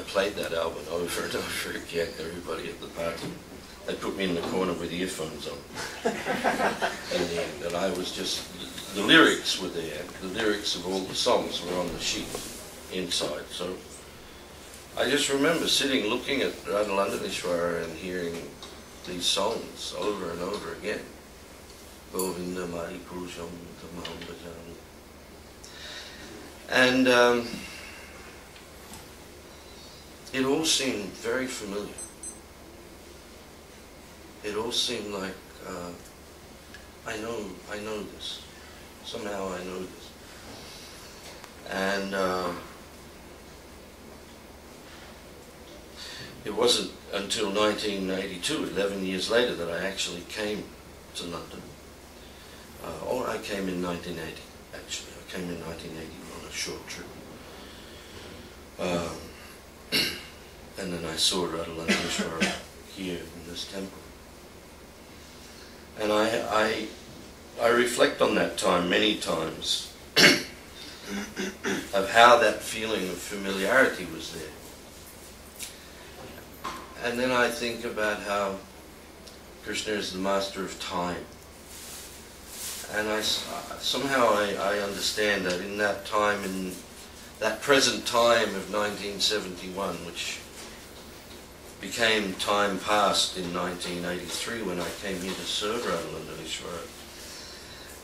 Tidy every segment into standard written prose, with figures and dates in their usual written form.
played that album over and over again. Everybody at the party, they put me in the corner with earphones on. And I was just, the lyrics were there. The lyrics of all the songs were on the sheet inside. So I just remember sitting, looking at Radha Londonishvaras and hearing these songs over and over again. Govinda Mari Purusham Tamaham Bhajami. And it all seemed very familiar. It all seemed like, I know this. Somehow I know this. And it wasn't until 1982, 11 years later, that I actually came to London. Or I came in 1980, actually. I came in 1980 on a short trip. And then I saw Radha Londonishvaras here in this temple. And I reflect on that time many times of how that feeling of familiarity was there. And then I think about how Krishna is the master of time. And somehow I understand that in that time, in that present time of 1971, which became time past in 1983 when I came here to serve Radha Londonishvaras,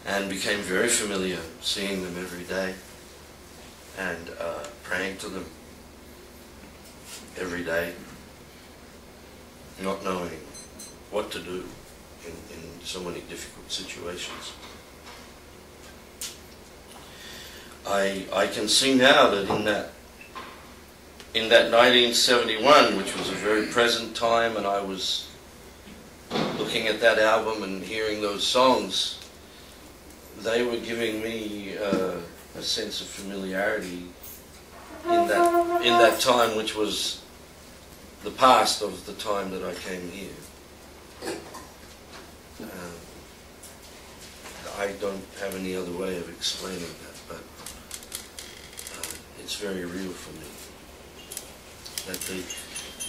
and became very familiar seeing them every day and praying to them every day, not knowing what to do in so many difficult situations. I can see now that in that 1971, which was a very present time, and I was looking at that album and hearing those songs, they were giving me a sense of familiarity in that time, which was the past of the time that I came here. I don't have any other way of explaining that, but it's very real for me. That the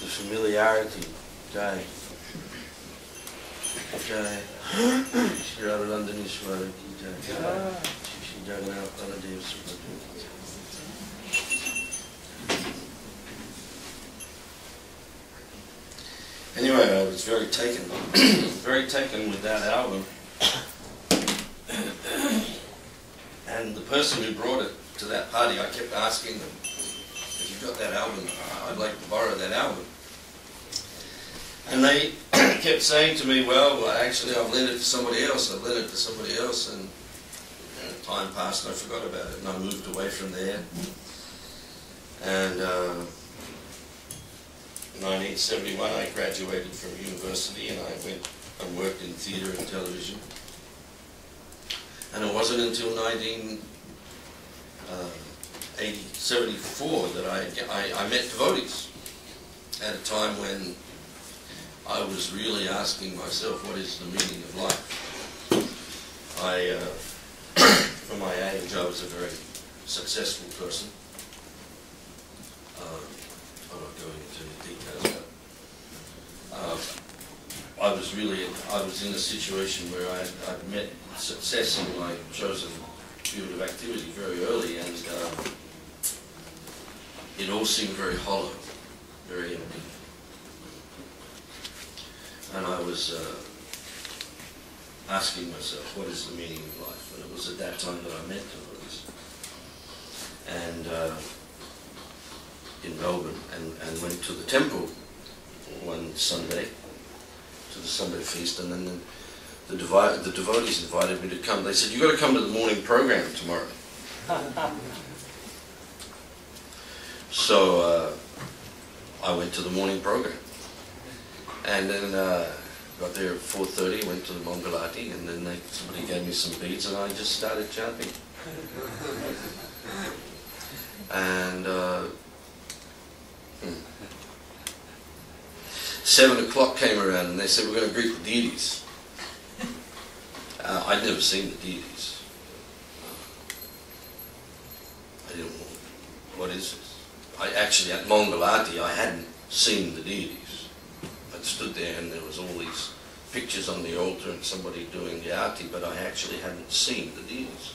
familiarity, Jai, Shri Radha Londonishvaras ki Jai, Shri Jagannath Baladev Subhadra ki Jai. Anyway, I was very taken with that album. And the person who brought it to that party, I kept asking them, if you've got that album, I'd like to borrow that album. And they kept saying to me, well, actually I've lent it to somebody else, and time passed and I forgot about it, and I moved away from there. And in 1971 I graduated from university, and I went and worked in theatre and television. And it wasn't until 1974 that I met devotees at a time when I was really asking myself, what is the meaning of life? For my age, I was a very successful person. I'm not going into any details, but I was in a situation where I'd met success in my chosen field of activity very early, and it all seemed very hollow, very empty. And I was asking myself, what is the meaning of life? And it was at that time that I met devotees. And in Melbourne, and went to the temple one Sunday, to the Sunday feast, and then the devotees invited me to come. They said, you've got to come to the morning program tomorrow. So I went to the morning program. And then got there at 4:30, went to the Mangalati, and then somebody gave me some beads, and I just started chanting. And 7 o'clock came around, and they said, we're going to greet the deities. I'd never seen the deities. I didn't know, what is this? I actually, at Mangalati, I hadn't seen the deities. I'd stood there and there was all these pictures on the altar and somebody doing the arti, but I actually hadn't seen the deities.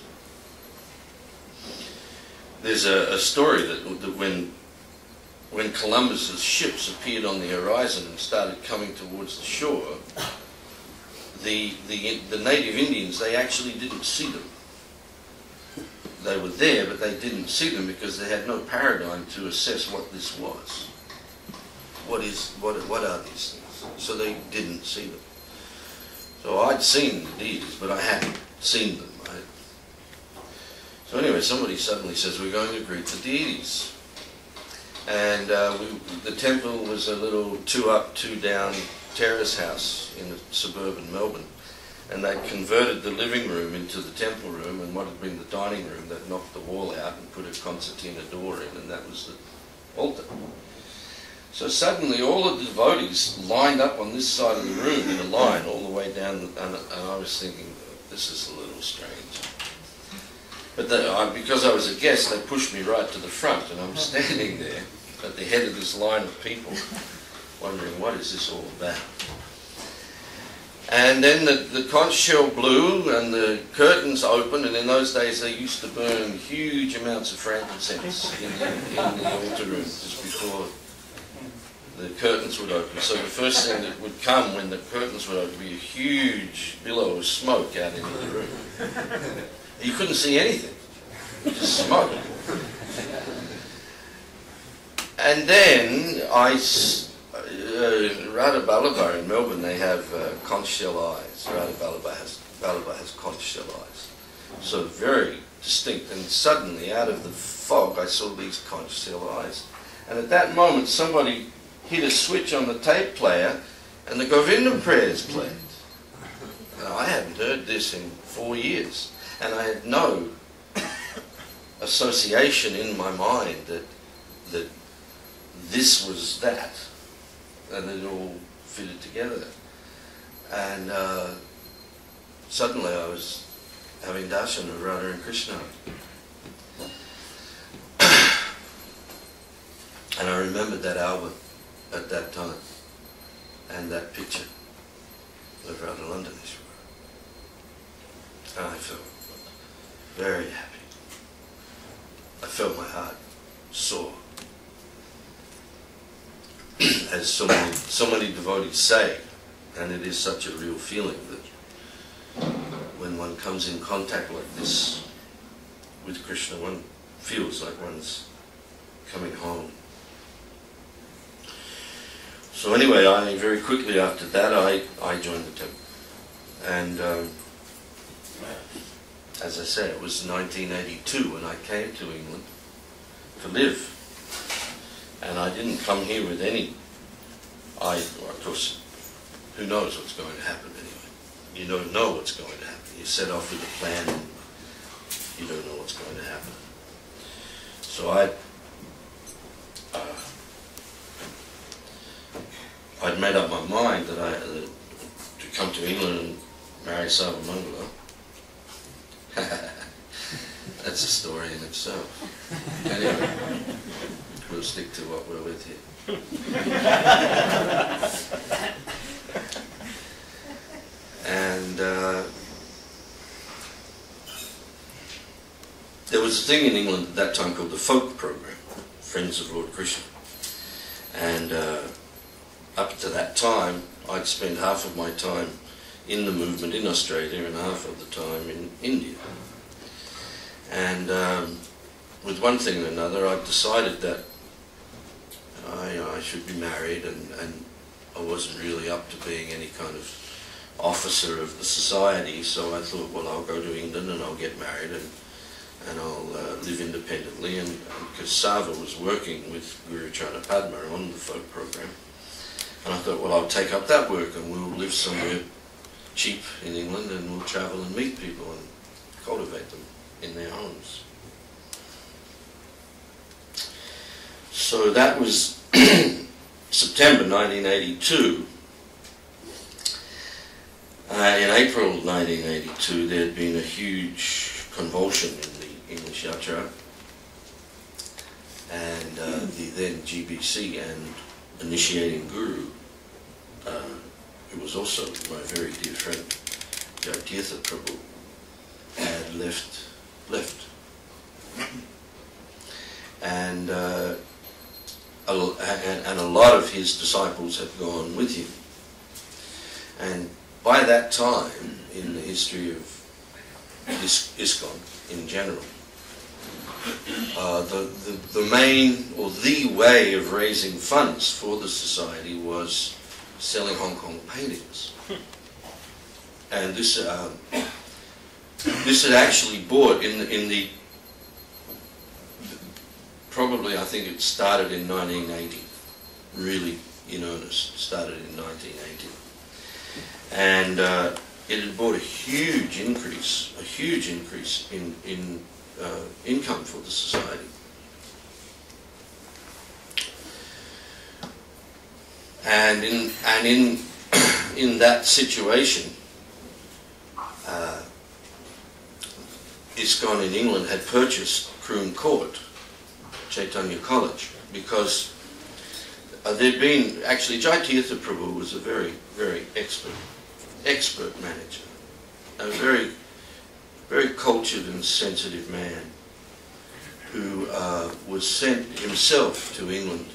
There's a story that when Columbus's ships appeared on the horizon and started coming towards the shore, the native Indians, they actually didn't see them. They were there, but they didn't see them because they had no paradigm to assess what this was. What are these things? So they didn't see them. So I'd seen the deities, but I hadn't seen them. So anyway, somebody suddenly says, we're going to greet the deities. And the temple was a little 2-up, 2-down terrace house in suburban Melbourne. And they converted the living room into the temple room, and what had been the dining room, they'd knocked the wall out and put a concertina door in, and that was the altar. So suddenly all of the devotees lined up on this side of the room in a line all the way down, and I was thinking, this is a little strange. But because I was a guest, they pushed me right to the front, and I'm standing there at the head of this line of people, wondering what is this all about. And then the conch shell blew and the curtains opened, and in those days they used to burn huge amounts of frankincense in the altar room just before the curtains would open. So the first thing that would come when the curtains would open would be a huge billow of smoke out into the room. You couldn't see anything, just smoke. And then Radha Ballabha in Melbourne, they have conch shell eyes. Radha Ballabha has conch shell eyes. So very distinct. And suddenly, out of the fog, I saw these conch shell eyes. And at that moment, somebody hit a switch on the tape player, and the Govinda prayers played. Now, I hadn't heard this in 4 years. And I had no association in my mind that this was that, and it all fitted together. And suddenly I was having darshan of Radha and Krishna. And I remembered that album at that time, and that picture of Radha Londonishvaras. And I felt very happy. I felt my heart soar. As so many devotees say, and it is such a real feeling that when one comes in contact like this with Krishna, one feels like one's coming home. So anyway, very quickly after that, I joined the temple. And as I say, it was 1982 when I came to England to live. And I didn't come here with any, of course, who knows what's going to happen anyway. You don't know what's going to happen. You set off with a plan and you don't know what's going to happen. So I'd made up my mind that to come to England and marry Sarvamangala. That's a story in itself. Anyway, we'll stick to what we're with here. And there was a thing in England at that time called the Folk Program, Friends of Lord Krishna. And up to that time, I'd spent half of my time in the movement in Australia and half of the time in India. And with one thing and another, I decided that I should be married, and I wasn't really up to being any kind of officer of the society, so I thought, well, I'll go to England and I'll get married and I'll live independently. And because Sava was working with Guru Charana Padma on the folk program, and I thought, well, I'll take up that work and we'll live somewhere cheap in England and we'll travel and meet people and cultivate them in their homes. So that was September 1982. In April 1982, there had been a huge convulsion in the English Yatra, and the then GBC and initiating guru, who was also my very dear friend, Jaitirtha Prabhu, had left. And a lot of his disciples had gone with him. And by that time, in the history of ISKCON in general, the main, or the way of raising funds for the society was selling Hong Kong paintings. And this had actually bought in the probably, I think it started in 1980, really in earnest, started in 1980. And it had brought a huge increase in income for the society. And in that situation, ISKCON in England had purchased Croom Court, Chaitanya College, because there'd been, actually Jaitirtha Prabhu was a very, very expert manager, a very, very cultured and sensitive man who was sent himself to England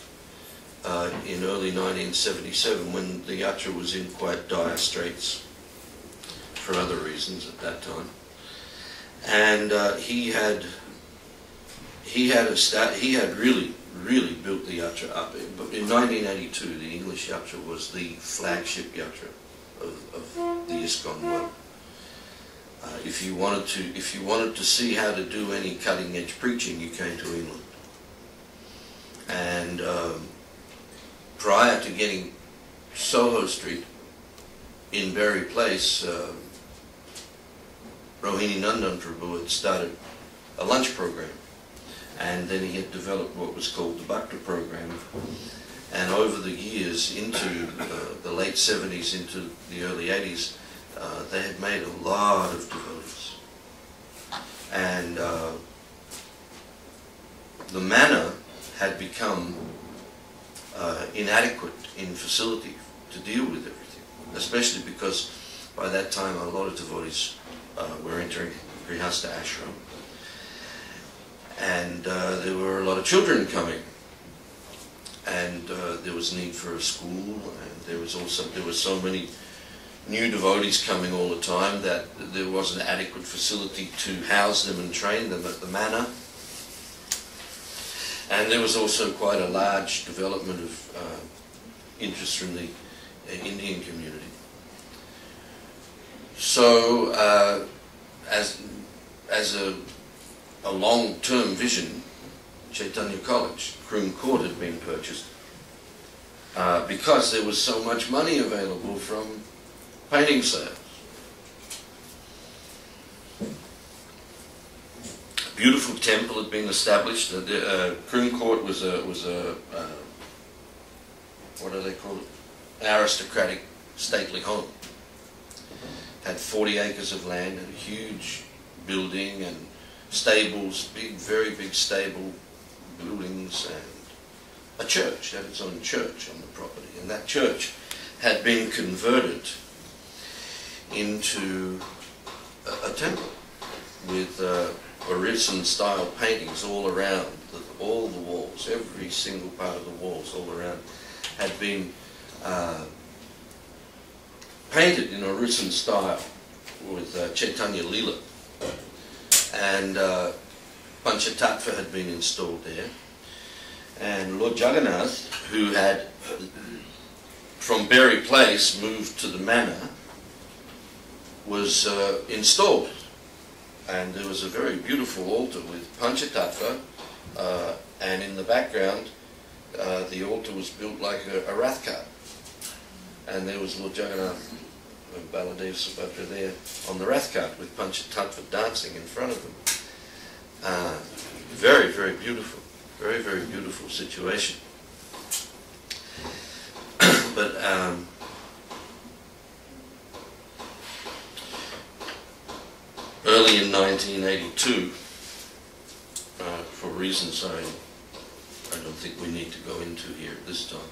in early 1977 when the Yatra was in quite dire straits for other reasons at that time. And he had really built the Yatra up. But in 1982, the English Yatra was the flagship Yatra of the ISKCON world. If you wanted to see how to do any cutting-edge preaching, you came to England. And prior to getting Soho Street in Berry Place, Rohini Nandan Prabhu had started a lunch program, and then he had developed what was called the Bhakta program, and over the years into the late 70s into the early 80s, they had made a lot of devotees, and the manor had become inadequate in facility to deal with everything, especially because by that time a lot of devotees were entering Grihastha ashram, and there were a lot of children coming, and there was need for a school, and there were so many new devotees coming all the time that there wasn't adequate facility to house them and train them at the manor. And there was also quite a large development of interest from the Indian community. So, as a long-term vision, Chaitanya College, Croom Court, had been purchased because there was so much money available from painting sales. A beautiful temple had been established. Croom Court was a what do they call it? An aristocratic, stately home. Had 40 acres of land and a huge building and stables, very big stable buildings, and a church. It had its own church on the property, and that church had been converted into a temple with Orison style paintings all around. All the walls, every single part of the walls all around had been painted in Orison style with Chaitanya Leela, and Panchatattva had been installed there, and Lord Jagannath, who had from Berry Place moved to the manor, was installed, and there was a very beautiful altar with Panchatattva, and in the background the altar was built like a rath cart, and there was Lord Jagannath and Baladev Subhadra there on the rath cart with Panchatattva dancing in front of them. Very, very beautiful, very, very beautiful situation. But early in 1982, for reasons I don't think we need to go into here at this time.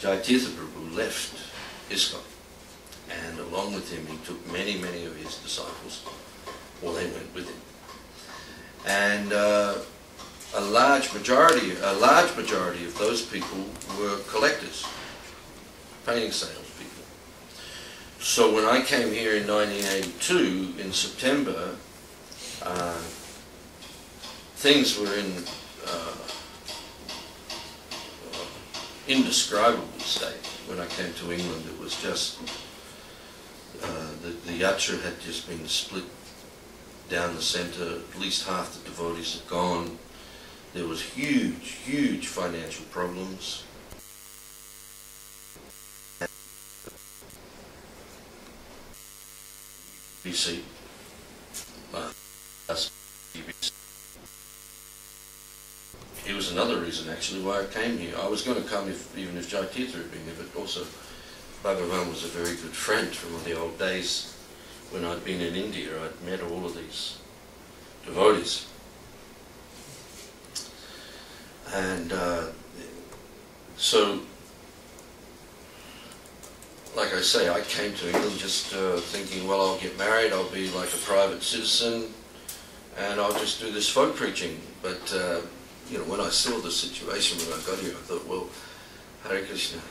Jayatitha Prabhu left ISKCON, and along with him he took many, many of his disciples, or they went with him. And a large majority of those people were collectors, painting salespeople. So when I came here in 1982, in September, things were in indescribable state. When I came to England, it was just, the yatra had just been split down the centre. At least half the devotees had gone. There was huge, huge financial problems. BC. It was another reason actually why I came here. I was going to come even if Jayatitha had been here, but also Bhagavat was a very good friend from the old days when I'd been in India. I'd met all of these devotees. And so, like I say, I came to England just thinking, well, I'll get married, I'll be like a private citizen, and I'll just do this folk preaching. But, you know, when I saw the situation when I got here, I thought, well, Hare Krishna.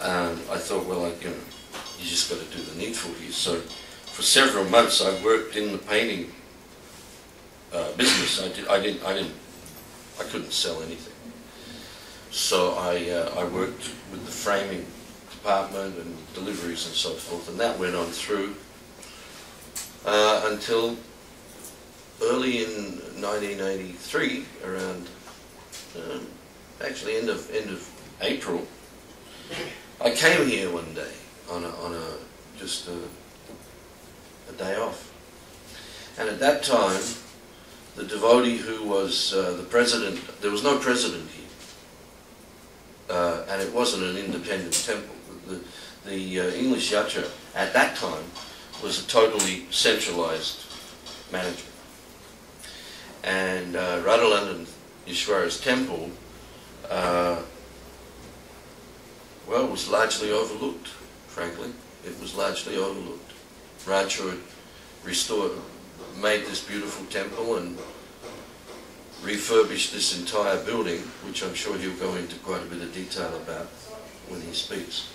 And I thought, well, you know, you just got to do the needful here. So, for several months, I worked in the painting business. I couldn't sell anything. So I worked with the framing department and deliveries and so forth, and that went on through until early in 1983, around actually end of April. I came here one day on just a day off, and at that time, the devotee who was the president, there was no president here, and it wasn't an independent temple. The English yatra at that time was a totally centralized management. And Radha Londonishvaras temple, well, was largely overlooked, frankly. It was largely overlooked. Radha restored, made this beautiful temple and refurbished this entire building, which I'm sure he'll go into quite a bit of detail about when he speaks.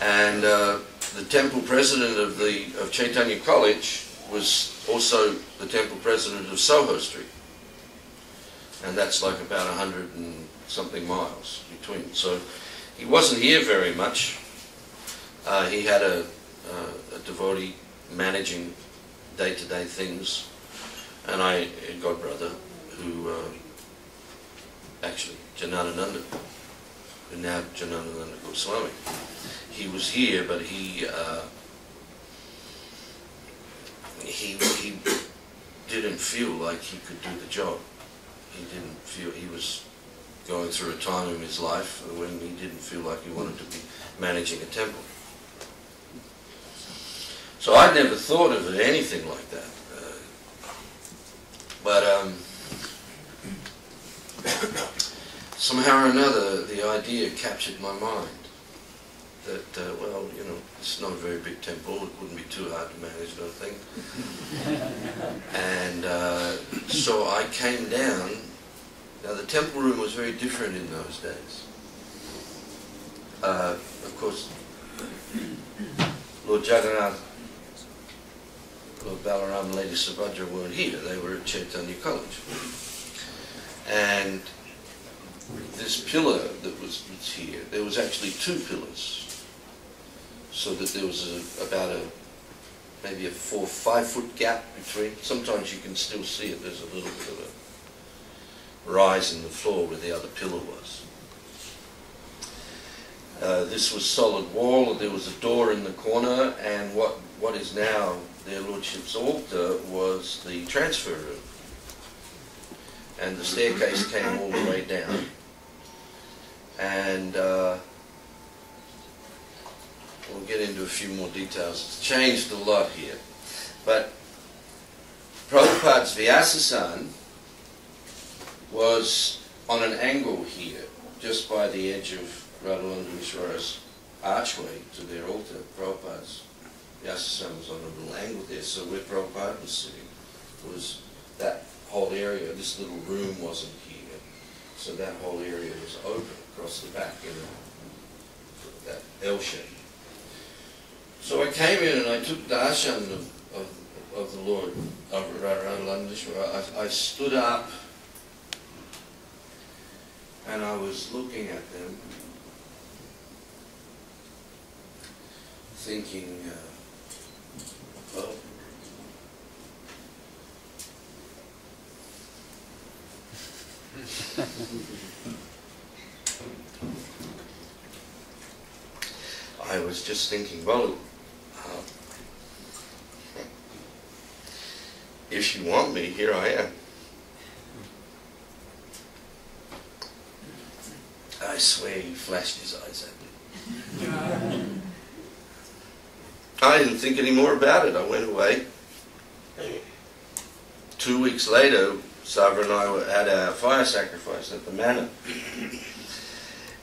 And the temple president of Chaitanya College was also the temple president of Soho Street, and that's like about 100 and something miles between. So he wasn't here very much. He had a devotee managing day-to-day things, and a godbrother who actually Jananananda, who now Jananananda Goswami. He was here, but he didn't feel like he could do the job. He didn't feel, he was going through a time in his life when he didn't feel like he wanted to be managing a temple. So I'd never thought of it, anything like that. But somehow or another, the idea captured my mind that, well, you know, it's not a very big temple, it wouldn't be too hard to manage, I don't think. And so I came down. Now the temple room was very different in those days. Of course, Lord Jagannath, Lord Balaram and Lady Subhadra weren't here, they were at Chaitanya College. And this pillar that was here, there was actually two pillars. So that there was about maybe a 4 or 5 foot gap between. Sometimes you can still see it, there's a little bit of a rise in the floor where the other pillar was. This was solid wall, there was a door in the corner, and what is now their Lordship's altar was the transfer room. And the staircase came all the way down. And we'll get into a few more details. It's changed a lot here. But Prabhupada's Vyasasan was on an angle here, just by the edge of Radha Londonishvaras archway to their altar, Prabhupada's. The ashram was on a little angle there, so where Prabhupada was sitting was that whole area. This little room wasn't here, so that whole area was open across the back in that L shape. So I came in and I took darshan of the Lord of Radha Londonishvara. I stood up and I was looking at them, thinking, well, I was just thinking, well, if you want me, here I am. I swear he flashed his eyes at me. I didn't think any more about it. I went away. 2 weeks later, Sabra and I were at our fire sacrifice at the manor.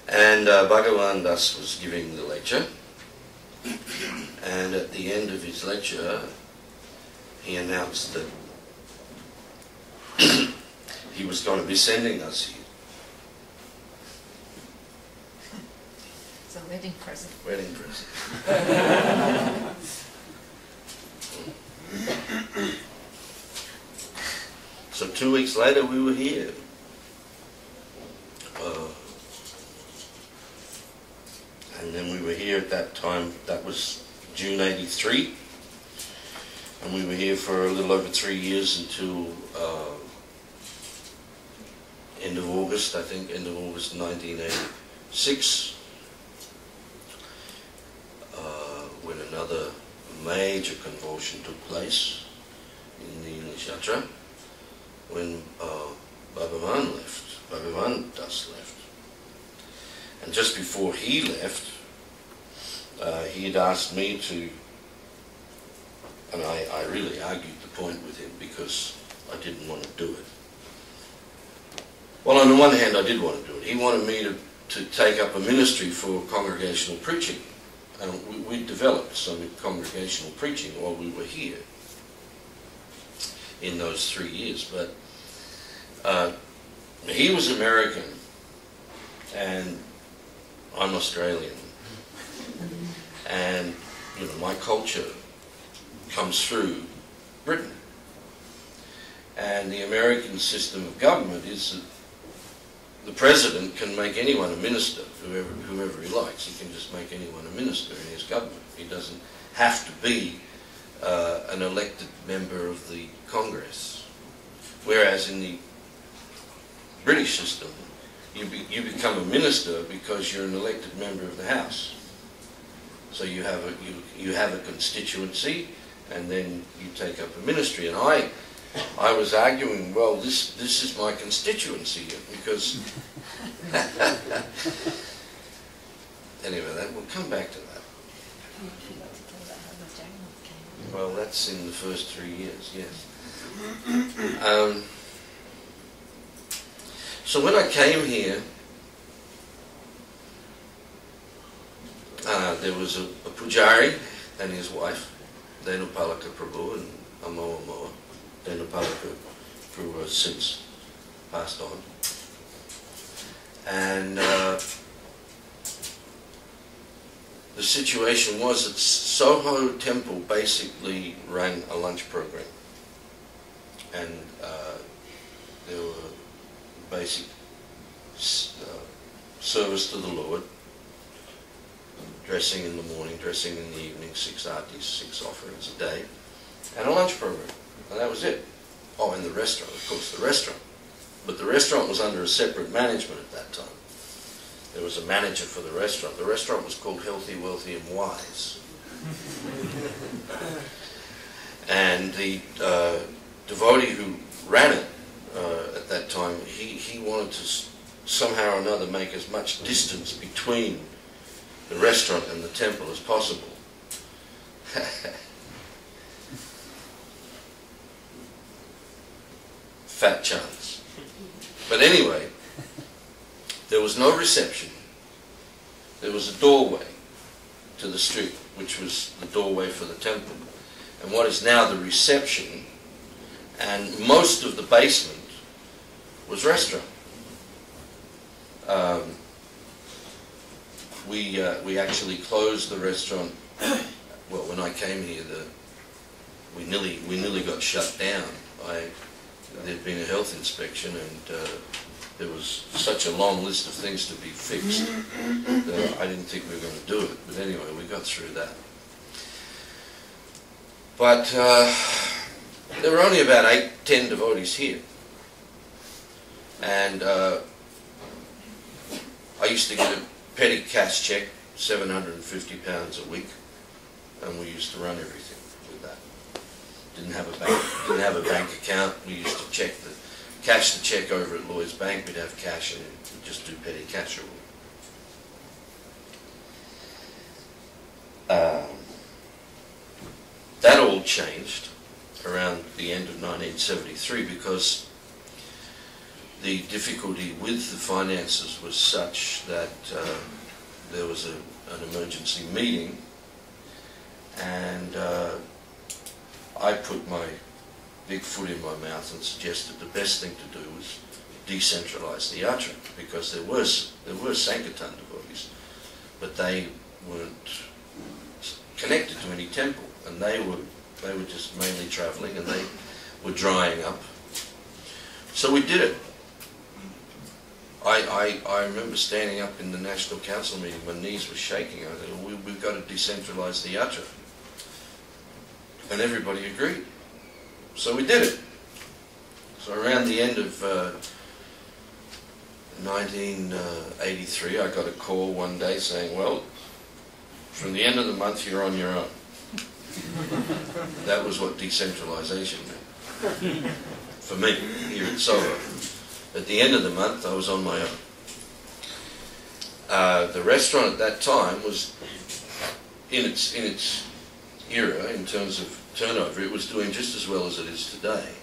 And Bhagavan Das was giving the lecture. And at the end of his lecture, he announced that he was going to be sending us here. It's a wedding present. Wedding present. So 2 weeks later we were here. And then we were here at that time, that was June 83. And we were here for a little over 3 years until end of August, I think, end of August 1986. When another major convulsion took place in the English Yatra, when Bhagavan left, Bhagavan Das left. And just before he left, he had asked me to, and I really argued the point with him because I didn't want to do it. Well, on the one hand, I did want to do it. He wanted me to take up a ministry for congregational preaching. And we developed some congregational preaching while we were here in those 3 years. But he was American and I'm Australian. And, you know, my culture comes through Britain. And the American system of government is that the president can make anyone a minister, whoever he likes. He can just make anyone a minister in his government. He doesn't have to be an elected member of the Congress. Whereas in the British system, you become a minister because you're an elected member of the House. So you have a constituency, and then you take up a ministry. And I was arguing, well, this is my constituency, because anyway, we'll come back to that. Well, that's in the first 3 years, yes. So when I came here, there was a Pujari and his wife, Dhenupalaka Prabhu and Amoa Moa. Dhenupalaka Prabhu has since passed on. And the situation was that Soho Temple basically ran a lunch program. And there were basic service to the Lord, dressing in the morning, dressing in the evening, 6 artis, 6 offerings a day, and a lunch program. And that was it. Oh, and the restaurant, of course, the restaurant. But the restaurant was under a separate management at that time. There was a manager for the restaurant. The restaurant was called Healthy, Wealthy and Wise. And the devotee who ran it at that time, he wanted to somehow or another make as much distance between the restaurant and the temple as possible. Fat chance. But anyway, there was no reception. There was a doorway to the street, which was the doorway for the temple. And what is now the reception, and most of the basement was restaurant. We actually closed the restaurant. Well, when I came here, we nearly got shut down. There'd been a health inspection, and there was such a long list of things to be fixed that I didn't think we were going to do it. But anyway, we got through that. But there were only about 8-10 devotees here. And I used to get a petty cash check, £750 a week, and we used to run everything with that. Didn't have a bank account. We used to cash the check over at Lloyd's Bank. We'd have cash and we'd just do petty cash. That all changed around the end of 1973 because the difficulty with the finances was such that there was an emergency meeting, and I put my big foot in my mouth and suggested the best thing to do was decentralize the yatra, because there were Sankirtan devotees, but they weren't connected to any temple, and they were just mainly traveling, and they were drying up. So we did it. I remember standing up in the National Council meeting, my knees were shaking. I said, well, we've got to decentralize the yatra. And everybody agreed. So we did it. So around the end of 1983, I got a call one day saying, well, from the end of the month, you're on your own. That was what decentralization meant for me here at Solo. At the end of the month, I was on my own. The restaurant at that time was in its era in terms of turnover. It was doing just as well as it is today.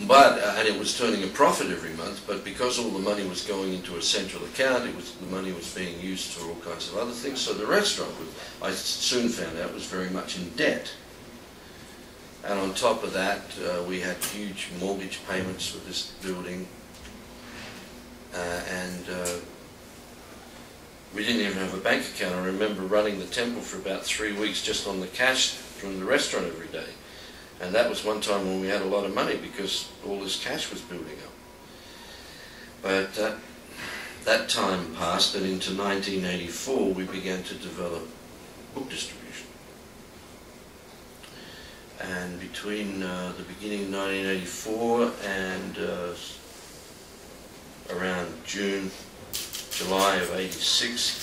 But and it was turning a profit every month. But because all the money was going into a central account, the money was being used for all kinds of other things. So the restaurant, I soon found out, was very much in debt. And on top of that, we had huge mortgage payments for this building, and we didn't even have a bank account. I remember running the temple for about 3 weeks just on the cash from the restaurant every day. And that was one time when we had a lot of money because all this cash was building up. But that time passed, and into 1984 we began to develop book distribution. And between the beginning of 1984 and around June, July of 86,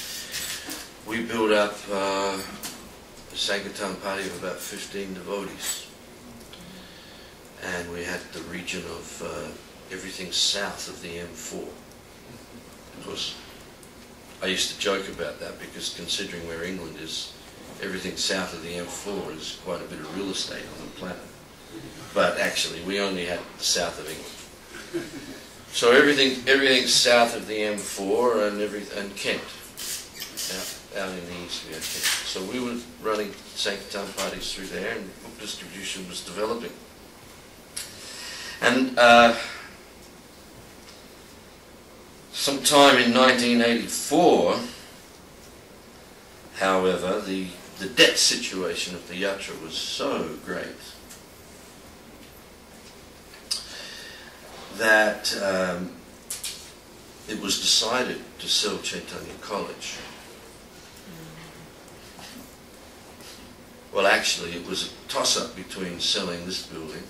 we built up a Sankirtan party of about 15 devotees. And we had the region of everything south of the M4. Of course, I used to joke about that because considering where England is, everything south of the M4 is quite a bit of real estate on the planet. But actually, we only had the south of England. So everything south of the M4 and Kent. Out in the east we had Kent. So we were running Sankirtan parties through there, and book distribution was developing. And sometime in 1984, however, the debt situation of the yatra was so great that it was decided to sell Chaitanya College. Well, actually, it was a toss-up between selling this building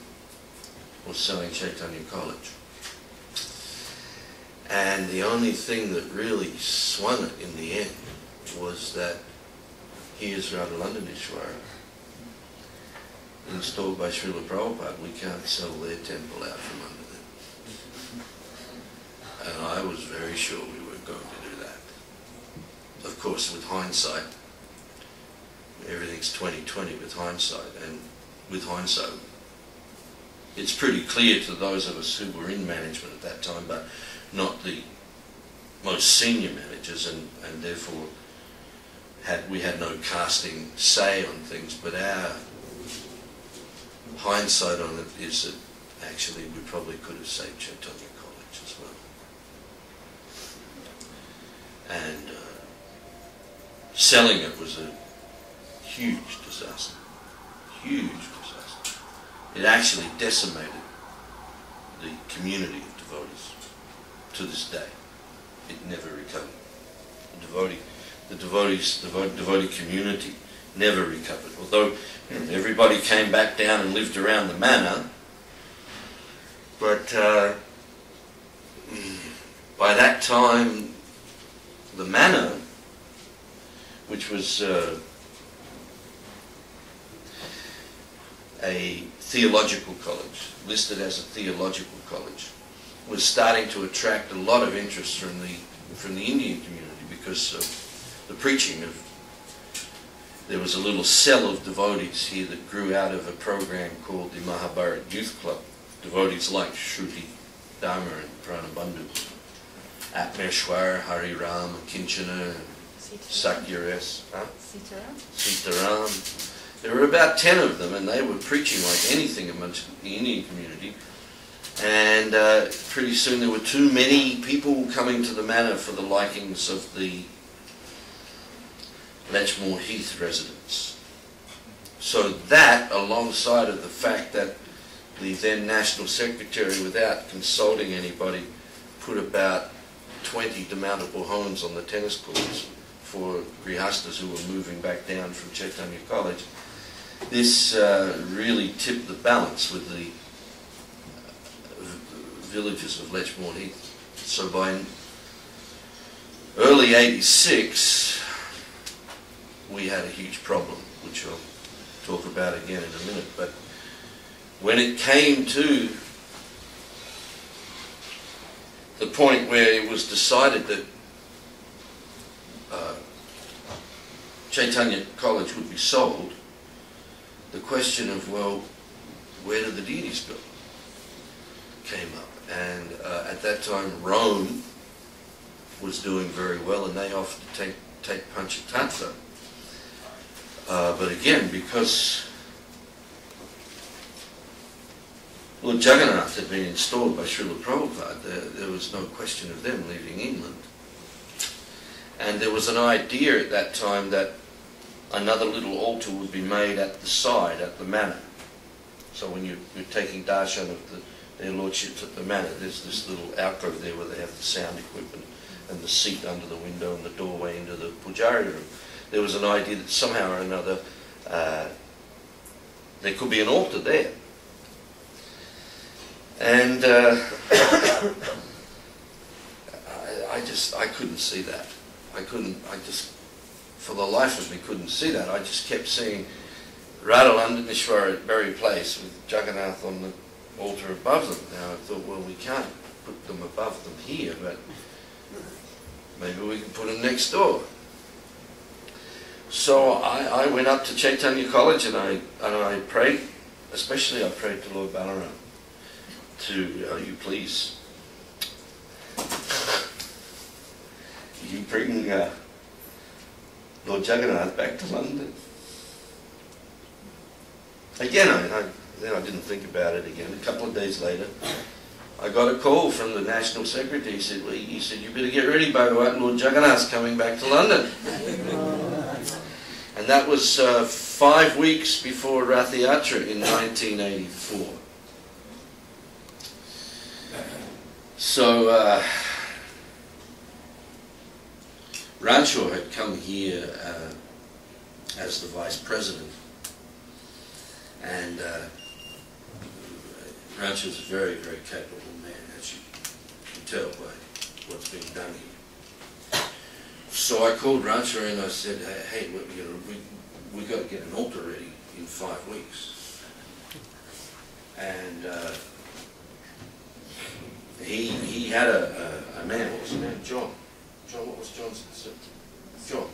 or selling Chaitanya College. And the only thing that really swung it in the end was that here's Radha Londonishvaras, installed by Srila Prabhupada. We can't sell their temple out from under them. And I was very sure we weren't going to do that. Of course, with hindsight, everything's 20/20 with hindsight, and with hindsight, it's pretty clear to those of us who were in management at that time, but not the most senior managers, and therefore we had no casting say on things, but our hindsight on it is that actually we probably could have saved Chaitanya College as well. And selling it was a huge disaster. Huge disaster. It actually decimated the community of devotees to this day. It never recovered. The devotee community never recovered. Although everybody came back down and lived around the manor, but by that time the manor, which was a theological college, listed as a theological college, was starting to attract a lot of interest from the Indian community because of the preaching of. There was a little cell of devotees here that grew out of a program called the Mahabharat Youth Club. Devotees like Shruti, Dharma and Pranabandhu, Atmeshwar, Hari Ram, Kinchana, Sakyares, Sitaram. There were about 10 of them, and they were preaching like anything amongst the Indian community. And pretty soon there were too many people coming to the manor for the likings of the Letchmore Heath residents. So that, alongside of the fact that the then National Secretary, without consulting anybody, put about 20 demountable homes on the tennis courts for grihastas who were moving back down from Chaitanya College, this really tipped the balance with the villages of Letchmore Heath. So by early '86, we had a huge problem, which I'll talk about again in a minute. But when it came to the point where it was decided that Chaitanya College would be sold, the question of, well, where do the deities go, came up. And at that time, Rome was doing very well, and they offered to take Panchatattva. But again, because Lord Jagannath had been installed by Srila Prabhupada, there was no question of them leaving England. And there was an idea at that time that another little altar would be made at the side, at the manor. So when you're taking darshan of their lordships at the manor, there's this little alcove there where they have the sound equipment and the seat under the window and the doorway into the pujari room. There was an idea that somehow or another there could be an altar there. And I couldn't see that. For the life of me, couldn't see that. I just kept seeing Radha Londonishvaras at Berry Place with Jagannath on the altar above them. Now I thought, well, we can't put them above them here, but maybe we can put them next door. So I went up to Chaitanya College and I prayed, especially I prayed to Lord Balaram, you please, you bring Lord Jagannath back to London. Again, then I didn't think about it again. A couple of days later, I got a call from the National Secretary. He said, you better get ready, Bhagavat, Lord Jagannath's coming back to London. And that was 5 weeks before Rath Yatra in 1984. So Rancho had come here as the vice president, and Rancho is a very, very capable man, as you can tell by what's being done here. So I called Rancho and I said, hey, we got to get an altar ready in 5 weeks. And he had a man, what was his name? John. John, what was John's name? John.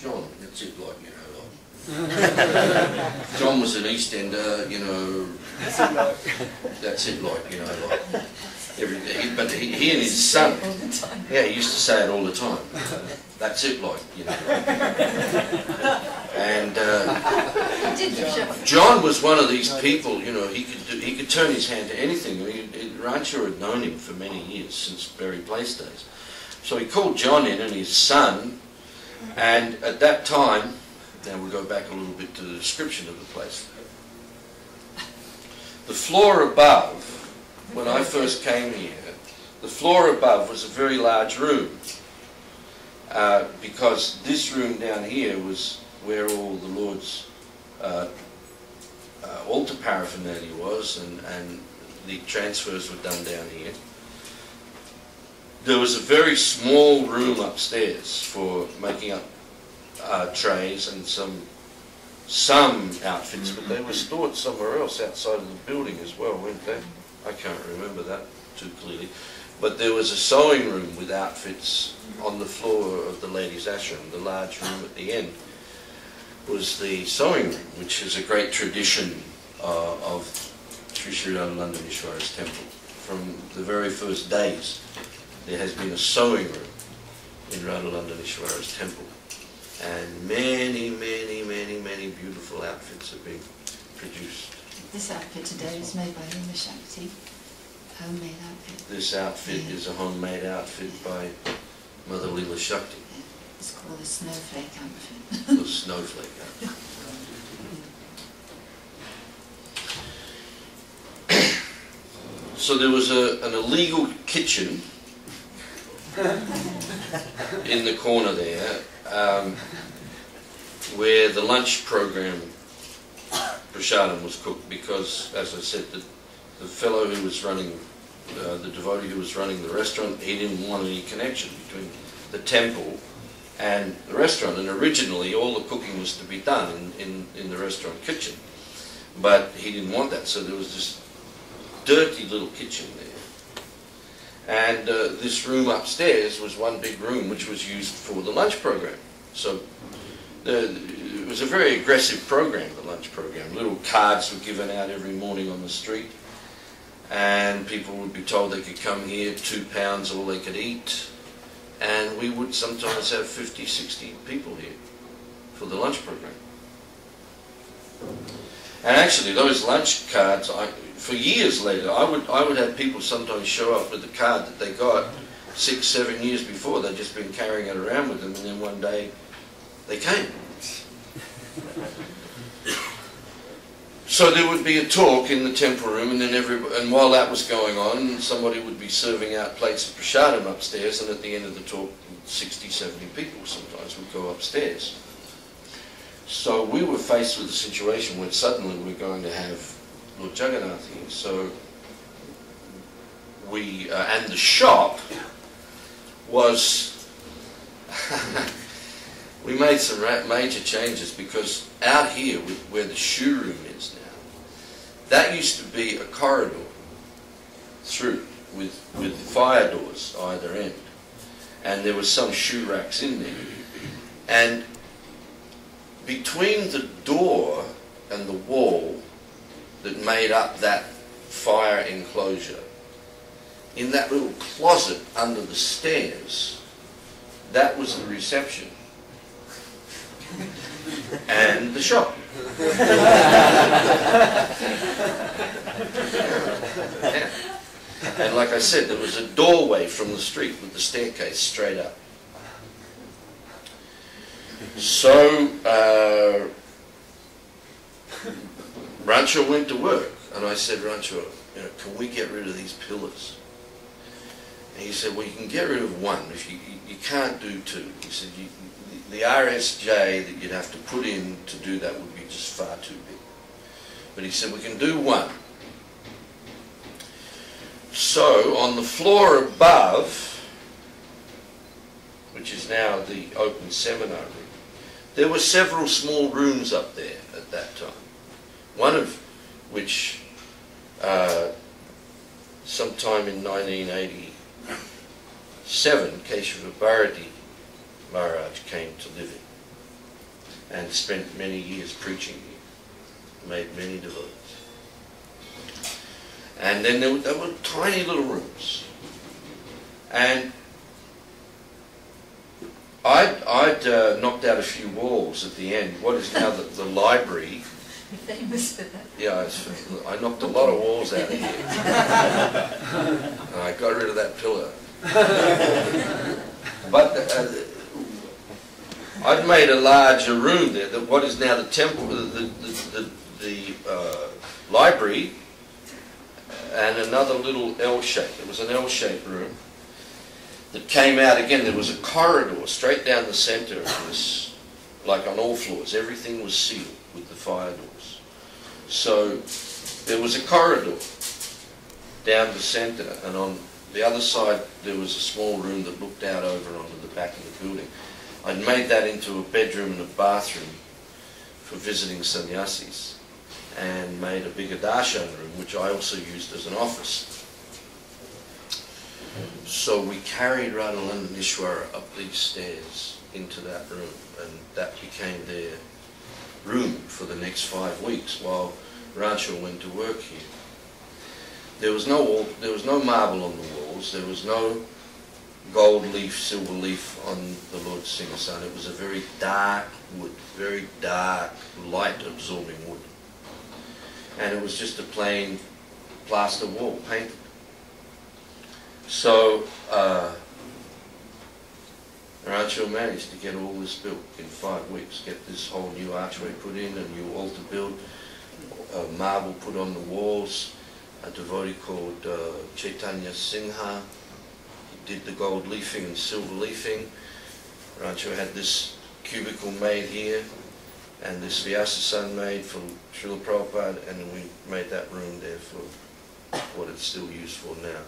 John, that's it, like, John was an East Ender, you know, that's it, like, you know, like, every day. But he and his son, yeah, he used to say it all the time. That's it, like, you know. And John was one of these people, you know, he could turn his hand to anything. I mean, Rancho had known him for many years, since Berry Place days. So he called John in and his son, and at that time, now we'll go back a little bit to the description of the place. The floor above, when I first came here, the floor above was a very large room, because this room down here was where all the Lord's altar paraphernalia was, and the transfers were done down here. There was a very small room upstairs for making up trays and some outfits, but they were stored somewhere else outside of the building as well, weren't they? I can't remember that too clearly. But there was a sewing room with outfits on the floor of the ladies' ashram. The large room at the end was the sewing room, which is a great tradition of Sri Radha Londonishvaras temple. From the very first days, there has been a sewing room in Radha Londonishvaras temple. And many, many, many, many beautiful outfits have been produced. This outfit today is made by Lima Shakti, homemade outfit. This outfit is a homemade outfit by Mother Lila Shakti. Yeah. It's called a snowflake outfit. The snowflake outfit. So there was an illegal kitchen in the corner there, where the lunch program prasadam was cooked, because, as I said, the fellow who was running, the devotee who was running the restaurant, he didn't want any connection between the temple and the restaurant, and originally all the cooking was to be done in the restaurant kitchen, but he didn't want that, so there was this dirty little kitchen there. And this room upstairs was one big room which was used for the lunch program. So it was a very aggressive program, the lunch program. Little cards were given out every morning on the street, and people would be told they could come here, £2 all they could eat, and we would sometimes have 50, 60 people here for the lunch program. And actually those lunch cards, for years later, I would have people sometimes show up with a card that they got 6, 7 years before. They'd just been carrying it around with them, and then one day they came. So there would be a talk in the temple room, and then and while that was going on, somebody would be serving out plates of prasadam upstairs, and at the end of the talk, 60, 70 people sometimes would go upstairs. So we were faced with a situation where suddenly we're going to have Lord Jagannath here. So we, and the shop was, we made some major changes, because out here where the shoe room is now, that used to be a corridor through with fire doors either end, and there were some shoe racks in there, and between the door and the wall that made up that fire enclosure, in that little closet under the stairs, that was the reception and the shop. Yeah. And like I said, there was a doorway from the street with the staircase straight up. So Rancho went to work, and I said, Rancho, can we get rid of these pillars? And he said, well, you can get rid of one, if you can't do two. He said, the RSJ that you'd have to put in to do that would be just far too big. But he said, we can do one. So on the floor above, which is now the open seminar room, there were several small rooms up there at that time. One of which, sometime in 1987, Keshava Bharati Maharaj came to live in. and spent many years preaching here. Made many devotees. And then there were tiny little rooms. And I'd knocked out a few walls at the end. What is now the library. Famous for that. Yeah, I knocked a lot of walls out of here. And I got rid of that pillar. But I'd made a larger room there. What is now the temple, the library, and another little L-shape. It was an L-shaped room that came out again. There was a corridor straight down the centre of this, like on all floors. Everything was sealed with the fire doors. So there was a corridor down the centre, and on the other side there was a small room that looked out over onto the back of the building. I'd made that into a bedroom and a bathroom for visiting sannyasis, and made a bigger darshan room, which I also used as an office. So we carried Radha Londonishvara up these stairs into that room, and that became their room for the next 5 weeks while Rancho went to work here. There was no marble on the walls. There was no gold leaf, silver leaf on the Lord Singhasan. It was a very dark wood, very dark, light-absorbing wood. And it was just a plain plaster wall, painted. So Rancho managed to get all this built in 5 weeks, get this whole new archway put in, a new altar built, marble put on the walls. A devotee called Chaitanya Singha, he did the gold leafing and silver leafing. Rancho had this cubicle made here, and this Vyasasan made for Srila Prabhupada, and then we made that room there for what it's still used for now.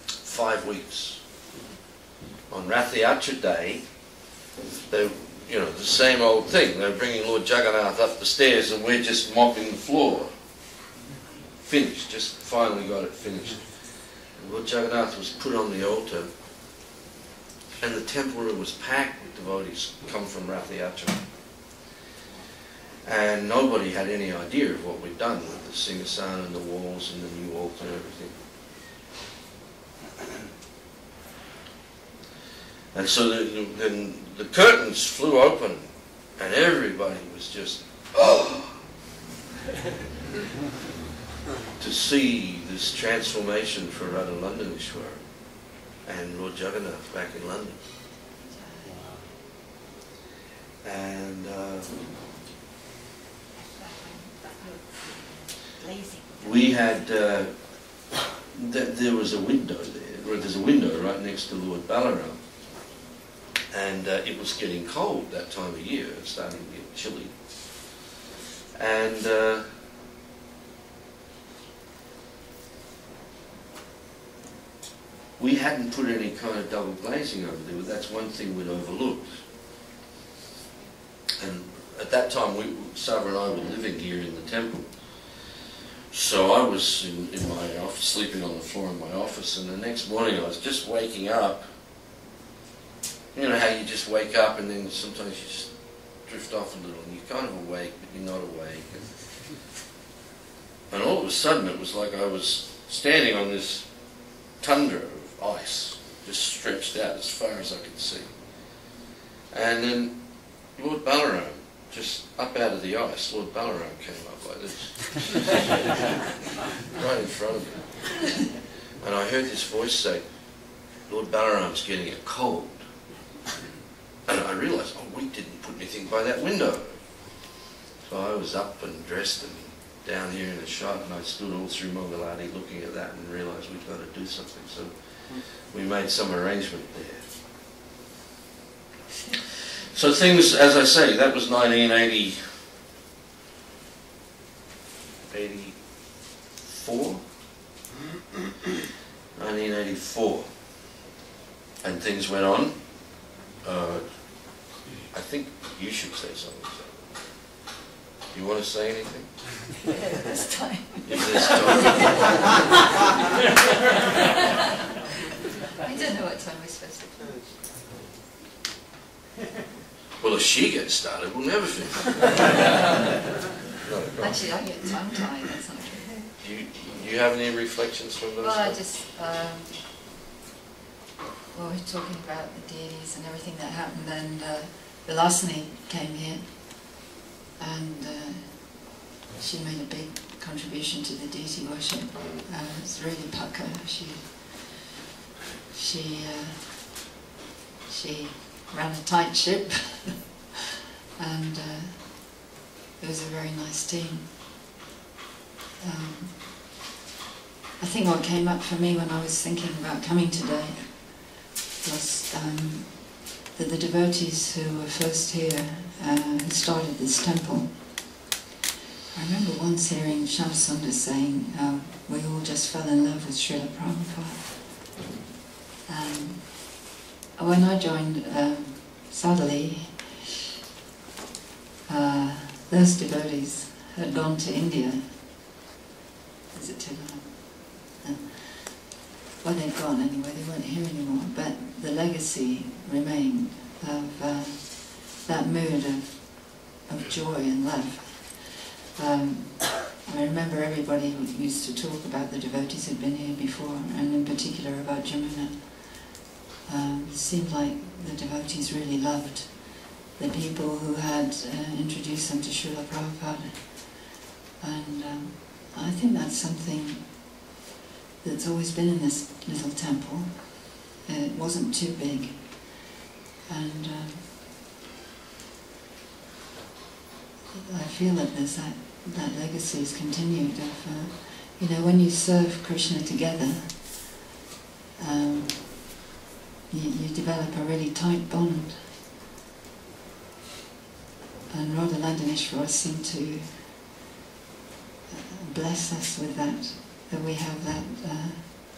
5 weeks. On Rath Yatra Day, they, the same old thing. They're bringing Lord Jagannath up the stairs, and we're just mopping the floor. Finished, just finally got it finished. And Lord Jagannath was put on the altar, and the temple room was packed with devotees come from Rath Yatra. And nobody had any idea of what we'd done with the Singhasan and the walls and the new altar and everything. And so then the curtains flew open, and everybody was just, oh! to see this transformation for Radha Londonishvara and Lord Jagannath back in London. And we had, there was a window there, or there's a window right next to Lord Balaram, and it was getting cold that time of year, it's starting to get chilly. And we hadn't put any kind of double glazing over there, but that's one thing we'd overlooked. And at that time, Sava and I were living here in the temple. So I was in my office, sleeping on the floor in my office, and the next morning I was just waking up. You know how you just wake up and then sometimes you just drift off a little, and you're kind of awake, but you're not awake. And all of a sudden it was like I was standing on this tundra of ice, just stretched out as far as I could see. And then Lord Balaram, just up out of the ice, Lord Balaram came up like this, right in front of me. And I heard this voice say, Lord Balaram's getting a cold. And I realised, oh, we didn't put anything by that window. So I was up and dressed and down here in the shop, and I stood all through Mangalati looking at that and realised we've got to do something. So we made some arrangement there. So things, as I say, that was 1984? 1984. And things went on. I think you should say something. Do you want to say anything? Yeah, this time. This time. I don't know what time we're supposed to close. Well, she gets started, we'll never finish. No, Actually, I get tongue-tied, that's not true. Do you have any reflections from those? Well, I just, well, we're talking about the deities and everything that happened, and Vilasani came here, and she made a big contribution to the deity worship. It's really pucker. She ran a tight ship, and it was a very nice team. I think what came up for me when I was thinking about coming today was that the devotees who were first here, who started this temple, I remember once hearing Shamsundar saying, we all just fell in love with Srila Prabhupada. When I joined Sadali, those devotees had gone to India. Is it too loud? No. Well, they'd gone anyway, they weren't here anymore, but the legacy remained of that mood of joy and love. I remember everybody used to talk about the devotees who'd been here before, and in particular about Jamuna. It seemed like the devotees really loved the people who had introduced them to Srila Prabhupada. And I think that's something that's always been in this little temple. It wasn't too big. And I feel that there's that legacy is continued of, when you serve Krishna together, you develop a really tight bond. And Radha Londonishvaras seem to bless us with that we have that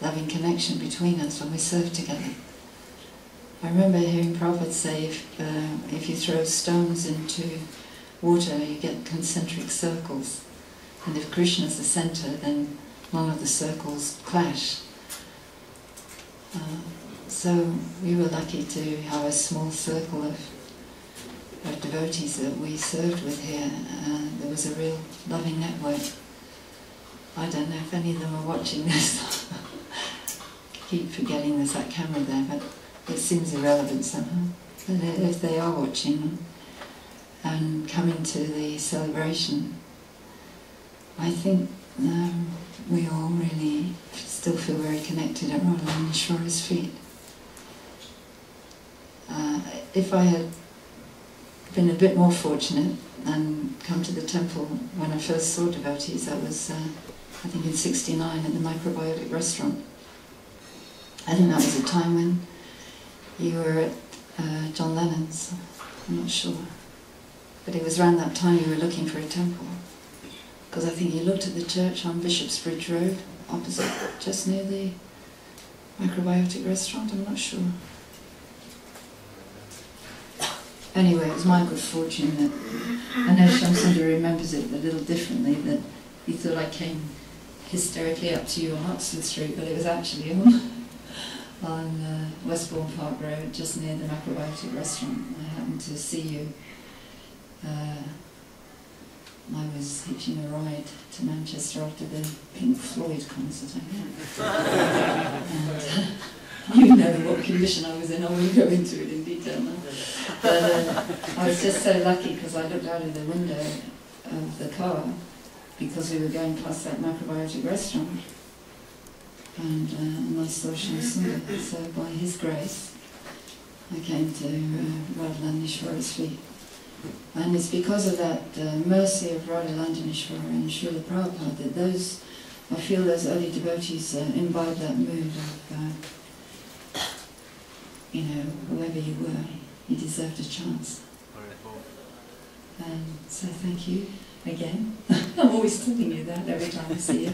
loving connection between us when we serve together. I remember hearing Prabhupada say, if you throw stones into water, you get concentric circles. And if Krishna is the center, then none of the circles clash. So we were lucky to have a small circle of devotees that we served with here. There was a real loving network. I don't know if any of them are watching this. Keep forgetting there's that camera there, but it seems irrelevant somehow. But if they are watching and coming to the celebration, I think we all really still feel very connected at Radha Londonishvara's feet. If I had been a bit more fortunate and come to the temple when I first saw devotees, that was I think in '69 at the microbiotic restaurant. I think that was a time when you were at John Lennon's, I'm not sure. But it was around that time you were looking for a temple. Because I think you looked at the church on Bishopsbridge Road, opposite, just near the microbiotic restaurant, I'm not sure. Anyway, it was my good fortune that, I know Shamsundar remembers it a little differently, that he thought I came hysterically up to you on Oxford Street, but it was actually on Westbourne Park Road, just near the microbiotic restaurant. I happened to see you. I was hitching a ride to Manchester after the Pink Floyd concert, I think. And you know what condition I was in, I won't go into it in detail now. But I was just so lucky because I looked out of the window of the car because we were going past that microbiotic restaurant. And I saw Shamsundar, so by his grace I came to Radha Londonishvara's feet. And it's because of that mercy of Radha Londonishvara and Srila Prabhupada that those, I feel those early devotees imbibed that mood of, whoever you were, you deserved a chance. And so thank you again. I'm always telling you that every time I see you.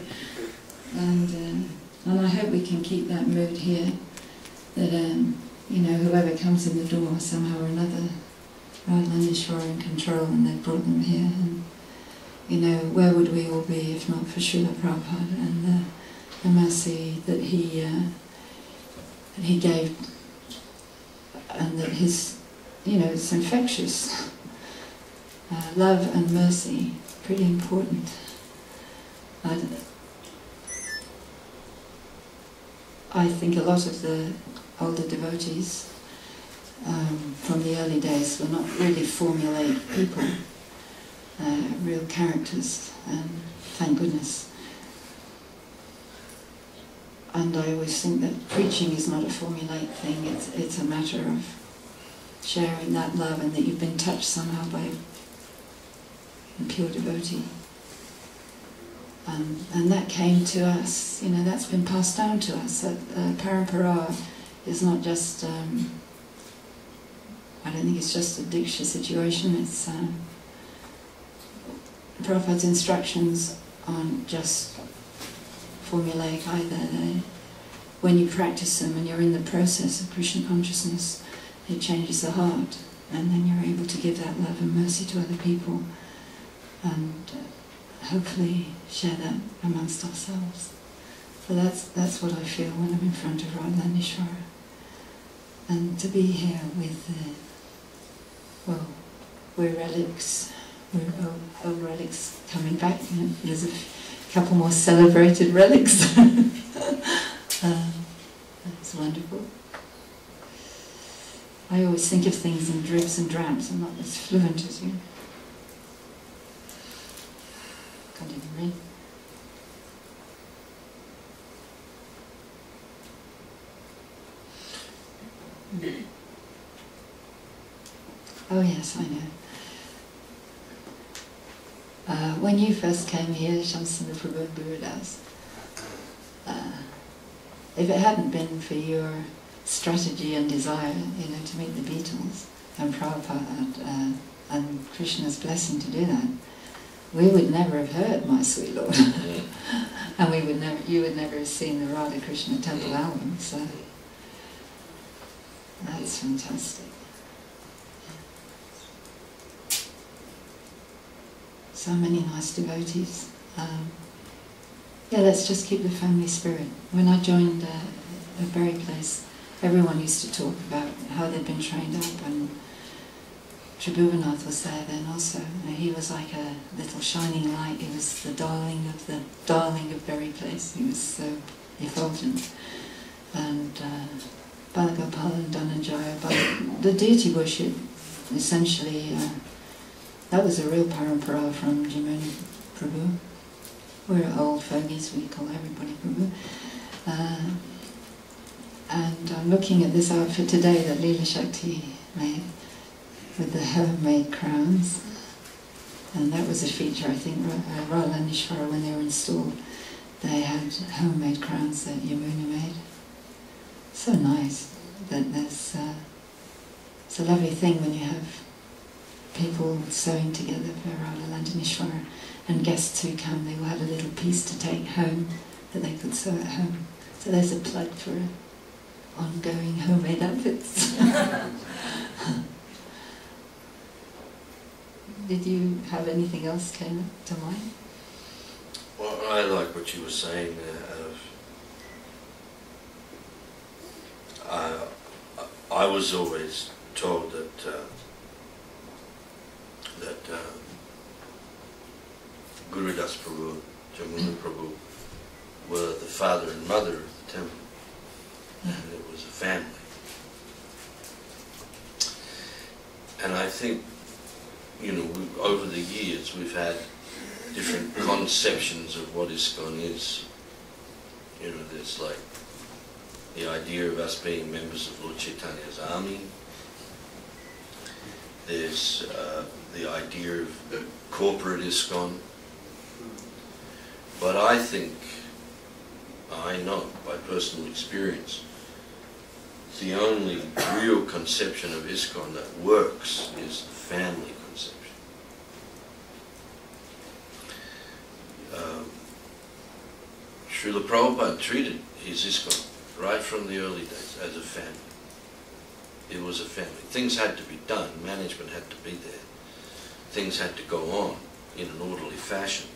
And I hope we can keep that mood here, that whoever comes in the door somehow or another, Radha Londonishvara in control, and they've brought them here. And where would we all be if not for Srila Prabhupada and the mercy that he gave, and that his it's infectious. Love and mercy, pretty important. I think a lot of the older devotees from the early days were not really formulaic people, real characters, and thank goodness. And I always think that preaching is not a formulaic thing, it's a matter of sharing that love and that you've been touched somehow by a pure devotee. And that came to us, that's been passed down to us. Parampara is not just, I don't think it's just a Diksha situation, it's Prabhupada's instructions aren't just formulaic either. When you practice them and you're in the process of Krishna consciousness, it changes the heart, and then you're able to give that love and mercy to other people, and hopefully share that amongst ourselves. So that's what I feel when I'm in front of Londonishvara. And to be here with we're relics, we're old relics coming back. There's a couple more celebrated relics. It's wonderful. I always think of things in dribs and drabs. I'm not as fluent as you. Can't even read. Oh yes, I know. When you first came here, Shamsundar Prabhu and Gurudas, if it hadn't been for your strategy and desire, to meet the Beatles and Prabhupada and Krishna's blessing to do that, we would never have heard My Sweet Lord, and you would never have seen the Radha Krishna Temple album. So that's fantastic. So many nice devotees. Let's just keep the family spirit. When I joined a Berry place, everyone used to talk about how they'd been trained up, and Tribhuvanath was there then also. He was like a little shining light. He was the darling of Berry place. He was so effulgent. And Balagopal and Dhananjaya, but the deity worship, essentially, that was a real parampara from Jamuni Prabhu. We're old fogies, we call everybody Prabhu. And I'm looking at this outfit today that Leela Shakti made with the homemade crowns. And that was a feature, I think, Londonishvaras, when they were installed, they had homemade crowns that Yamuna made. So nice that there's, it's a lovely thing when you have people sewing together for Londonishvaras, and guests who come, they will have a little piece to take home that they could sew at home. So there's a plug for ongoing homemade outfits. Did you have anything else came to mind? Well, I like what you were saying I was always told that Gurudas Prabhu, Jamuna Prabhu were the father and mother of the temple, and it was a family. And I think, over the years we've had different conceptions of what ISKCON is. There's like the idea of us being members of Lord Chaitanya's army. There's the idea of the corporate ISKCON. But I think, I know by personal experience, the only real conception of ISKCON that works is the family conception. Srila Prabhupada treated his ISKCON right from the early days as a family. It was a family. Things had to be done, management had to be there. Things had to go on in an orderly fashion.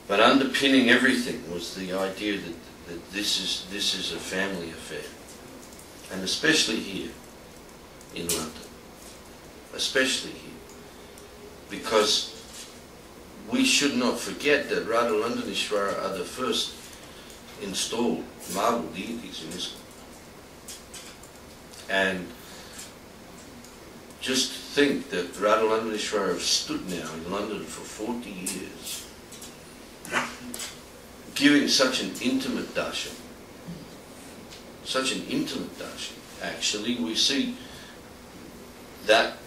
But underpinning everything was the idea that this is a family affair. And especially here in London. especially here, because we should not forget that Radha Londonishvara are the first installed marble deities in Islam. And just think that Radha Londonishvara have stood now in London for 40 years, giving such an intimate darshan. Such an intimate darshan. Actually, we see that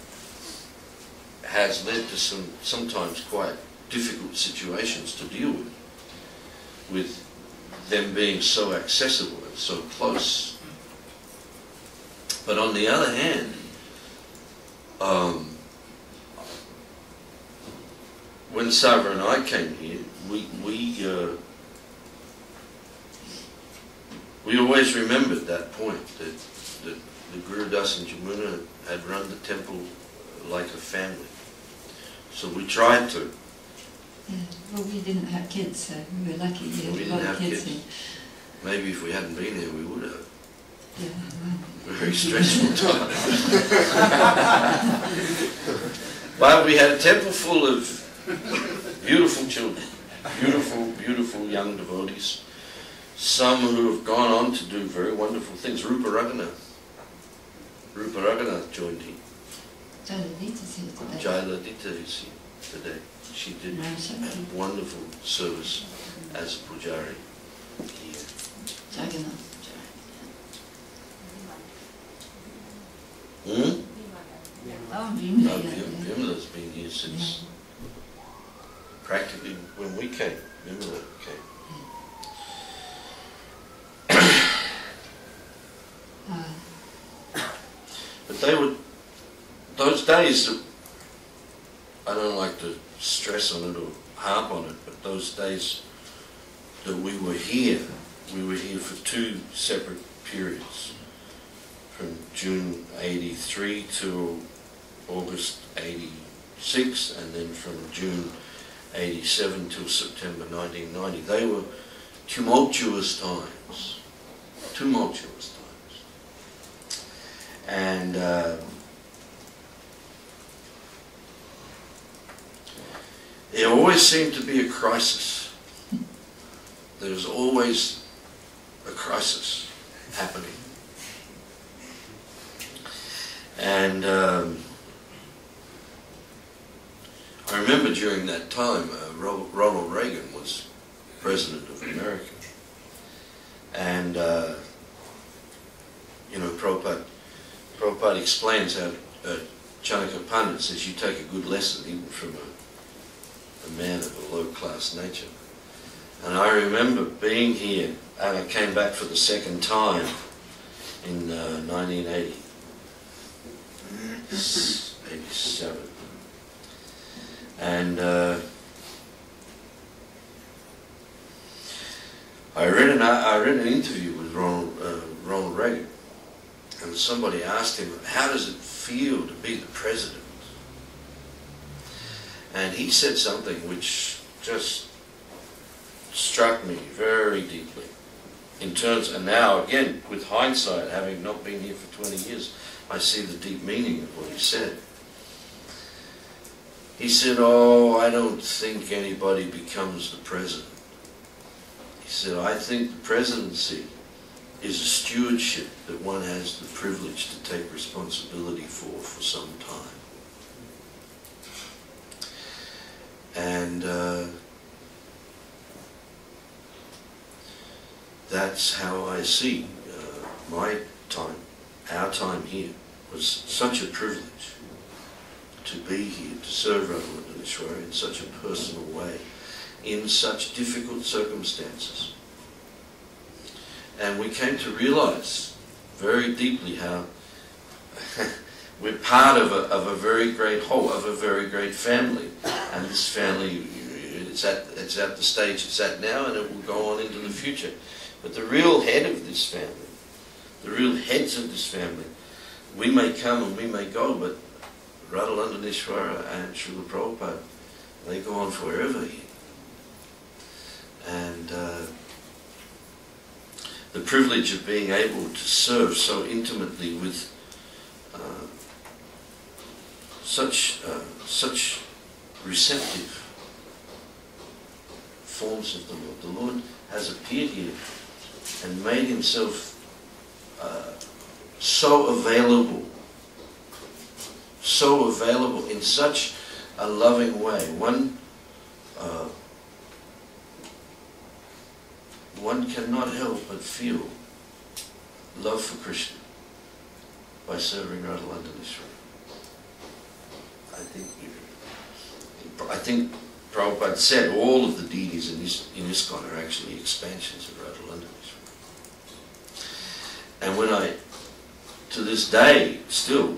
has led to some sometimes quite difficult situations to deal with them being so accessible and so close. But on the other hand, when Sarva and I came here, we always remembered that point, that the Guru Das and Jamuna had run the temple like a family. So we tried to. Yeah. Well, we didn't have kids, so we were lucky. We didn't have kids. Here. Maybe if we hadn't been here, we would have. Yeah. Very stressful time. But we had a temple full of beautiful children, beautiful, beautiful young devotees. Some who have gone on to do very wonderful things. Rupa Raghunath joined here. Jailadita's here today. Jailadita is here today. She did a wonderful service as a pujari here. Jagannath. Hmm? Oh, Vimla. Vimla's been here since practically when we came. Vimla came. But they were, those days, I don't like to stress on it or harp on it, but those days that we were here for 2 separate periods, from June 83 to August 86, and then from June 87 till September 1990. They were tumultuous times. Tumultuous times. And there always seemed to be a crisis. There was always a crisis happening. And I remember during that time, Ronald Reagan was President of America. And, you know, Prabhupada explains how Chanaka Pandit says you take a good lesson even from a man of a low-class nature. And I remember being here, and I came back for the second time in 1987. And I read an interview with Ronald Reagan, and somebody asked him, how does it feel to be the president? And he said something which just struck me very deeply in terms, and now again with hindsight, having not been here for 20 years, I see the deep meaning of what he said. He said, oh, I don't think anybody becomes the president. He said, I think the presidency is a stewardship that one has the privilege to take responsibility for some time. And that's how I see my time, our time here, was such a privilege to be here, to serve Radha Londonishvara in such a personal way, in such difficult circumstances. And we came to realize very deeply how we're part of a very great whole, of a very great family. And this family, it's at the stage it's at now, and it will go on into the future. But the real head of this family, the real heads of this family, we may come and we may go, but Radha Londonishvara and Srila Prabhupada, they go on forever here. And the privilege of being able to serve so intimately with such receptive forms of the Lord. The Lord has appeared here and made himself so available in such a loving way. One cannot help but feel love for Krishna by serving Radha Londonishvaras. I think Prabhupada said all of the deities in ISKCON are actually expansions of Radha Londonishvaras. And when to this day, still,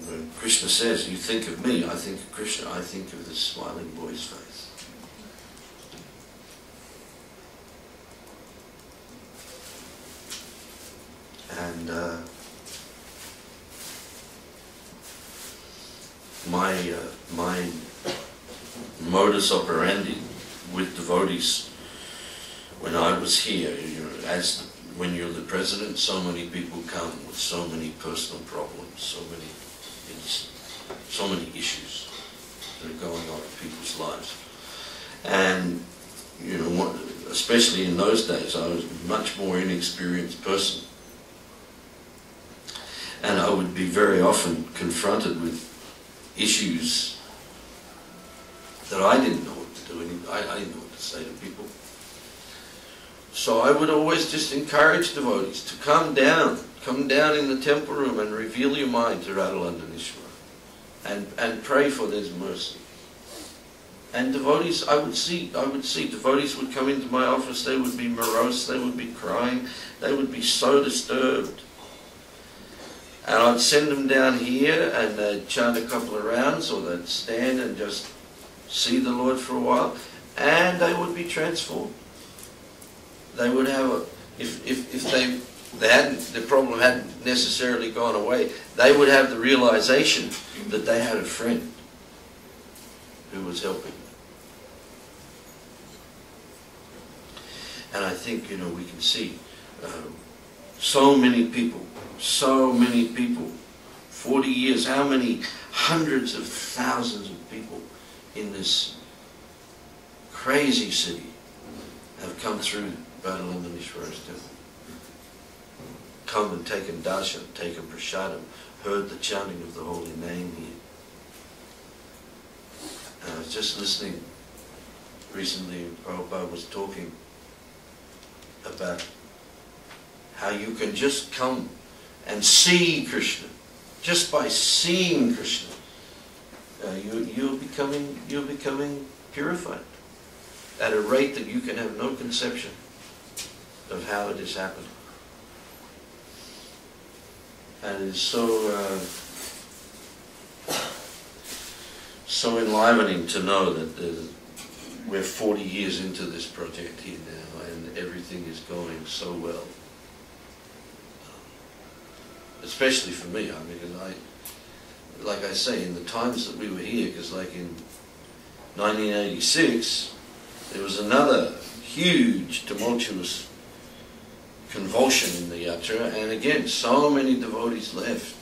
when Krishna says, you think of me, I think of Krishna, I think of this smiling boy's face. And my modus operandi with devotees when I was here, when you're the president, so many people come with so many personal problems, so many issues that are going on in people's lives. And especially in those days, I was a much more inexperienced person. And I would be very often confronted with issues that I didn't know what to do. I didn't know what to say to people. So I would always just encourage devotees to come down in the temple room and reveal your mind to Radha Londonishvara and pray for their mercy. And devotees, I would see devotees would come into my office, they would be morose, they would be crying, they would be so disturbed. And I'd send them down here and they'd chant a couple of rounds, or they'd stand and just see the Lord for a while, and they would be transformed. They would have if the problem hadn't necessarily gone away, they would have the realization that they had a friend who was helping them. And I think, we can see so many people, 40 years, how many hundreds of thousands of people in this crazy city have come through Radha Londonishvaras temple. Come and taken darshan, taken prasadam, heard the chanting of the holy name here. And I was just listening recently, Prabhupada was talking about how you can just come and see Krishna. Just by seeing Krishna, you're becoming purified at a rate that you can have no conception of how it has happened. And it is so enlivening to know that we're 40 years into this project here now, and everything is going so well. Especially for me, because like I say, in the times that we were here, because like in 1986, there was another huge tumultuous convulsion in the yatra, and again, so many devotees left,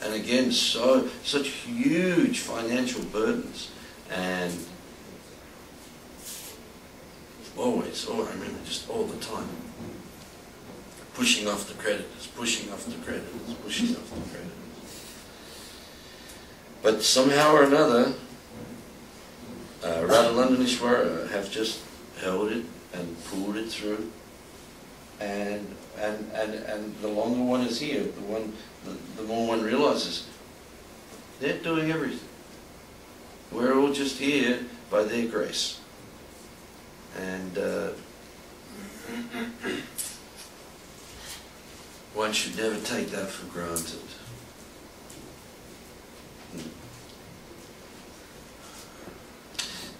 and again, such huge financial burdens, and always, I remember just all the time, pushing off the creditors, pushing off the creditors, pushing off the creditors. But somehow or another, Radha Londonishvara have just held it and pulled it through. And the longer one is here, the more one realizes they're doing everything. We're all just here by their grace. And one should never take that for granted.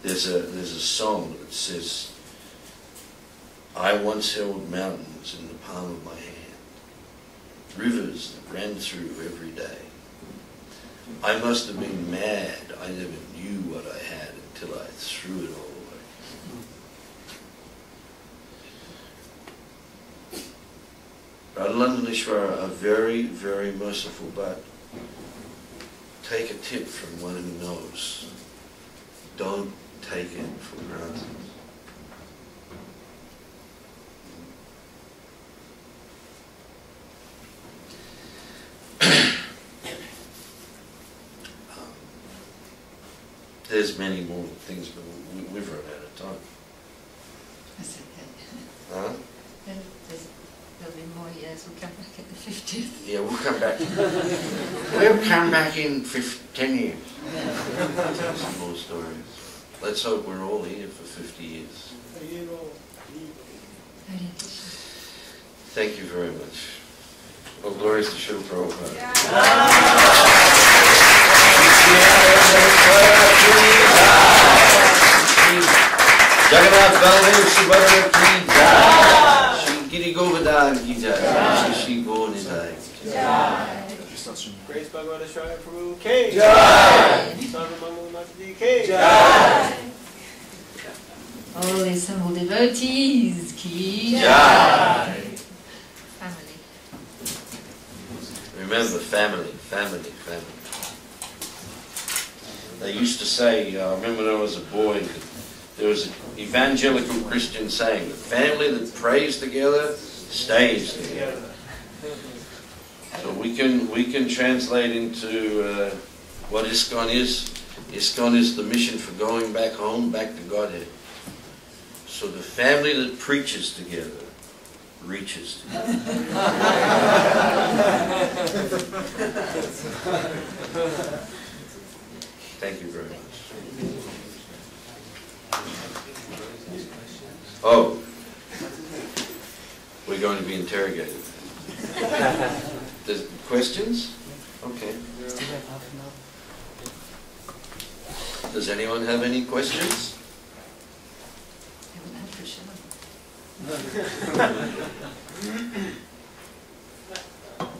There's a song that says, I once held mountains in the palm of my hand, rivers that ran through every day. I must have been mad, I never knew what I had until I threw it all away. Radha Londonishvara are very, very merciful, but take a tip from one who knows. Don't take it for granted. There's many more things, but we've run out of time. That's okay. Huh? There'll be more years. We'll come back at the 50th. Yeah, we'll come back. We'll come back in 10 years. Tell some more stories. Let's hope we're all here for 50 years. Thank you very much. All glories to Srila Prabhupada. Jagannath Baladev Subhadra ki jai. Shri Giri Govardhan ki jai. Shri Govardhan ki jai. Grace Bhagavat Ashraya Prabhu ki jai. Sarvamangala Mataji ki Jai. All the assembled devotees ki Jai. Family. Remember, family, family, family. They used to say, I remember when I was a boy, there was an evangelical Christian saying, the family that prays together stays together. So we can translate into what ISKCON is. ISKCON is the mission for going back home, back to Godhead. So the family that preaches together reaches together. Thank you very much. Oh, we're going to be interrogated. There's questions? Okay. Does anyone have any questions?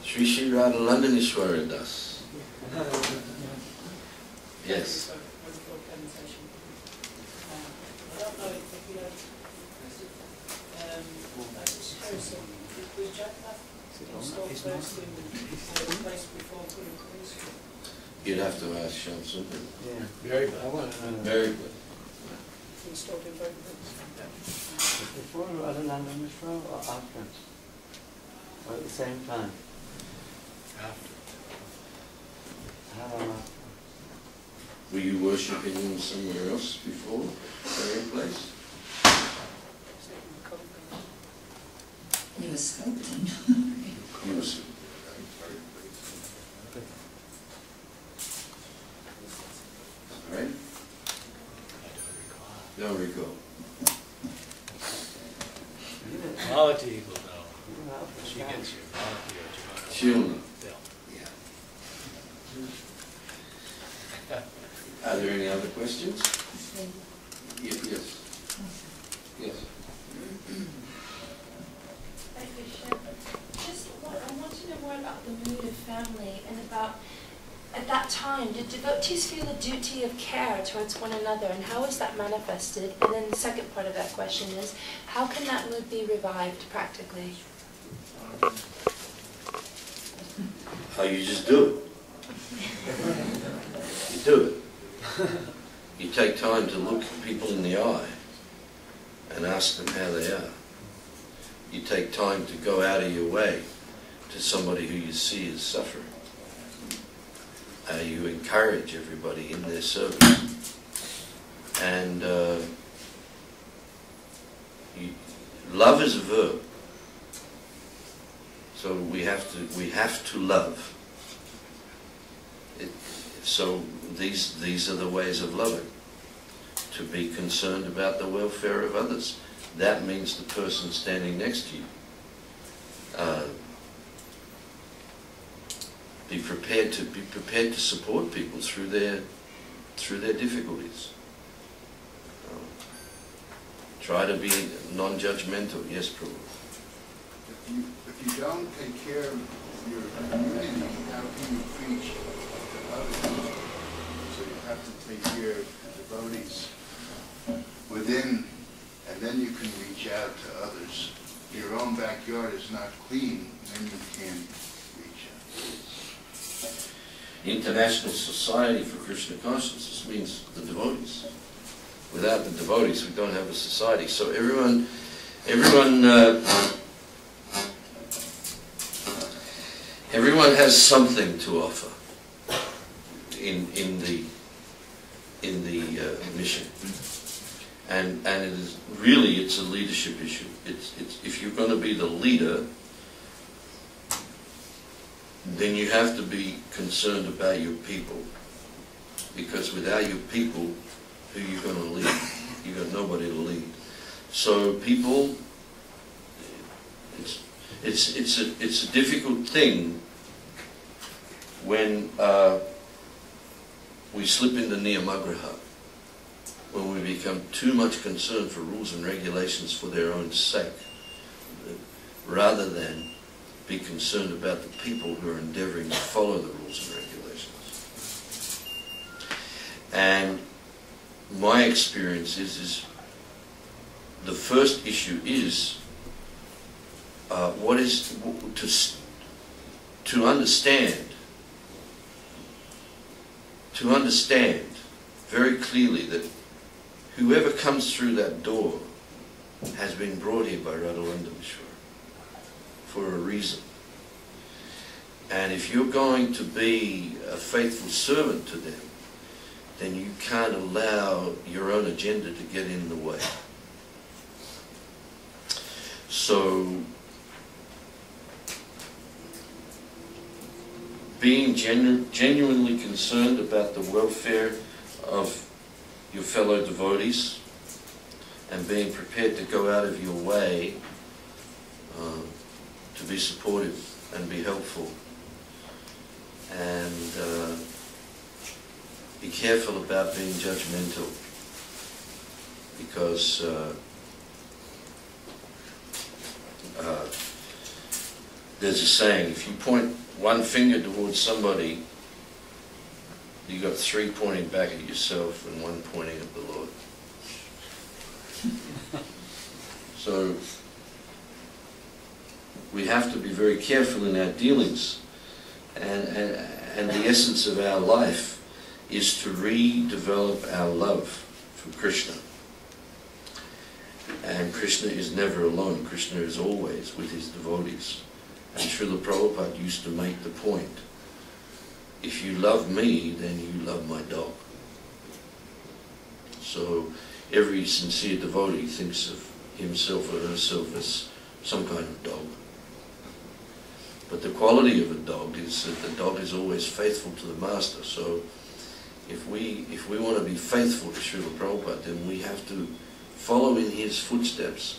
Shri Shri Radha Londonishvaras. Yes. You'd have to ask Sean something. Yeah. Very good. Very good. Before Radha Londonishvaras or after? Or at the same time? After. How long after? Were you worshipping him somewhere else before? Same place? He was sculpting. He was. All right? Don't recall. Malati will know. She gets you. Malati or Jumana. She'll know. Yeah. Are there any other questions? Yes. Yes. Just I want to know more about the mood of family and about, at that time, did devotees feel a duty of care towards one another, and how is that manifested? And then the second part of that question is, how can that mood be revived practically? How you just do it. You do it. You take time to look people in the eye and ask them how they are. You take time to go out of your way to somebody who you see is suffering. You encourage everybody in their service. And love is a verb. So we have to love. So these are the ways of loving. To be concerned about the welfare of others. That means the person standing next to you. Be prepared to support people through their difficulties. Try to be non-judgmental. Yes, Prabhu. If you don't take care of your community, how can you preach to others? So you have to take care of the devotees within, and then you can reach out to others. If your own backyard is not clean, then you can't reach out. International Society for Krishna Consciousness means the devotees. Without the devotees, we don't have a society. So everyone has something to offer in the mission, and it is really, it's a leadership issue. It's if you're going to be the leader, then you have to be concerned about your people, because without your people, who are you going to lead? You got nobody to lead. So people, it's a difficult thing when we slip into niyamagraha, when we become too much concerned for rules and regulations for their own sake, rather than be concerned about the people who are endeavoring to follow the rules and regulations. And my experience is the first issue is to understand very clearly that whoever comes through that door has been brought here by Radha Londonishvaras for a reason. And if you're going to be a faithful servant to them, then you can't allow your own agenda to get in the way. So, being genuinely concerned about the welfare of your fellow devotees and being prepared to go out of your way to be supportive and be helpful, and be careful about being judgmental, because there's a saying, if you point one finger towards somebody, you got three pointing back at yourself and one pointing at the Lord. So we have to be very careful in our dealings, and the essence of our life is to redevelop our love for Krishna. And Krishna is never alone. Krishna is always with his devotees. And Srila Prabhupada used to make the point, if you love me, then you love my dog. So every sincere devotee thinks of himself or herself as some kind of dog. But the quality of a dog is that the dog is always faithful to the master. So if we want to be faithful to Srila Prabhupada, then we have to follow in his footsteps.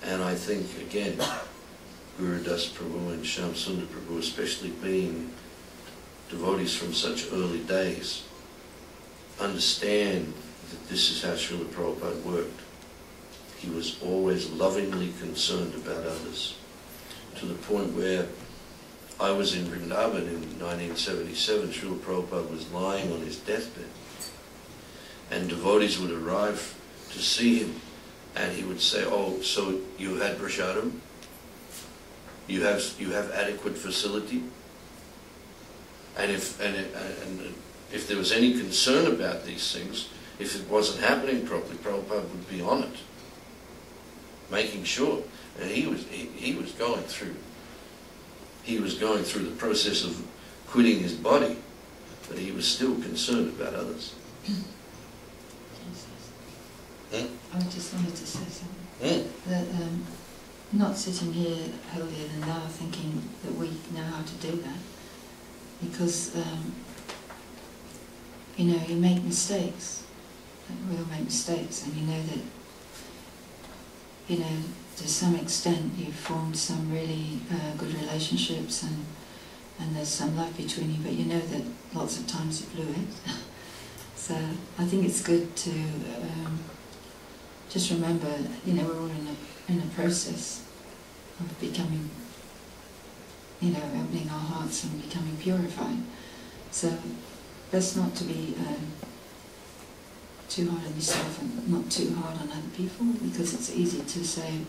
And I think, again, Guru Das Prabhu and Shyam Sundar Prabhu, especially being devotees from such early days, understand that this is how Srila Prabhupada worked. He was always lovingly concerned about others, to the point where I was in Vrindavan in 1977, Srila Prabhupada was lying on his deathbed, and devotees would arrive to see him, and he would say, "Oh, so you had prasadam? You have adequate facility?" And if there was any concern about these things, if it wasn't happening properly, Prabhupada would be on it, making sure. And he was going through the process of quitting his body, but he was still concerned about others. I just wanted to say something. That not sitting here holier than thou thinking that we know how to do that, because you make mistakes. We all make mistakes, and you know that to some extent you've formed some really good relationships, and there's some love between you, but you know that lots of times you blew it. So I think it's good to just remember, we're all in a process of becoming, opening our hearts and becoming purified. So best not to be too hard on yourself and not too hard on other people, because it's easy to say,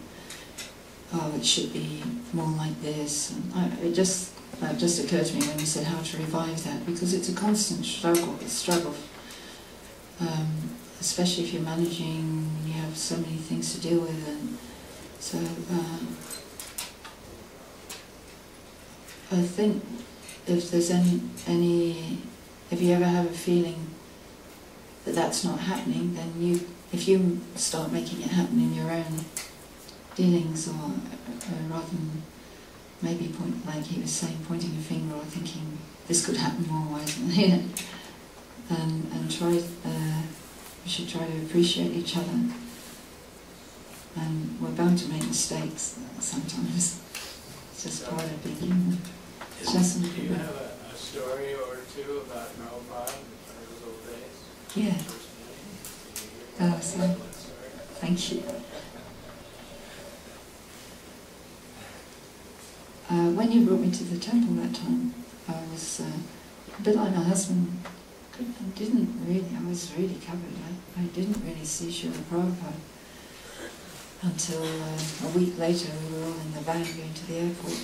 oh, it should be more like this. And it just occurred to me when you said how to revive that, because it's a constant struggle. Especially if you're managing, you have so many things to deal with, and so I think if there's if you ever have a feeling that that's not happening, then if you start making it happen in your own dealings, or rather than maybe like he was saying, pointing a finger or thinking this could happen more ways, you know, and try. We should try to appreciate each other, and we're bound to make mistakes sometimes. It's just part of being human. Do you have a story or two about Prabhupada in those old days? Yeah. First meeting? Oh, sorry. Thank you. When you brought me to the temple that time, I was a bit like my husband. I was really covered. I didn't really see Srila Prabhupada until a week later. We were all in the van going to the airport.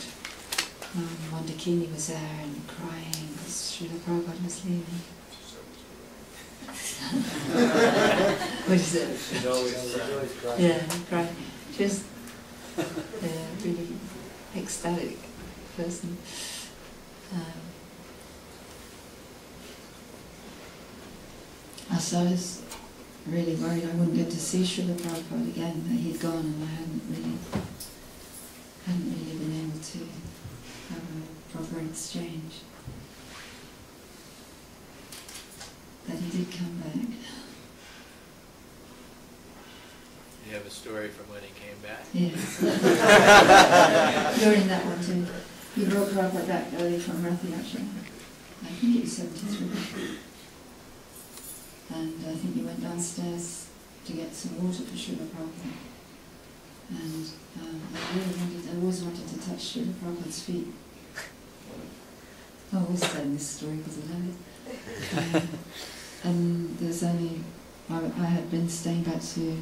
Mondakini was there and crying because Srila Prabhupada was leaving. What is it? She's always crying. Yeah, crying. She was a really ecstatic person. So I was really worried I wouldn't get to see Srila Prabhupada again, that he'd gone and I hadn't really been able to have a proper exchange. But he did come back. You have a story from when he came back? Yes. You're in that one too. You brought Prabhupada back early from Radha. I think it was 73. And I think you went downstairs to get some water for Srila Prabhupada. And I always wanted to touch Srila Prabhupada's feet. I always tell this story because I love it. And there's only, I had been staying back to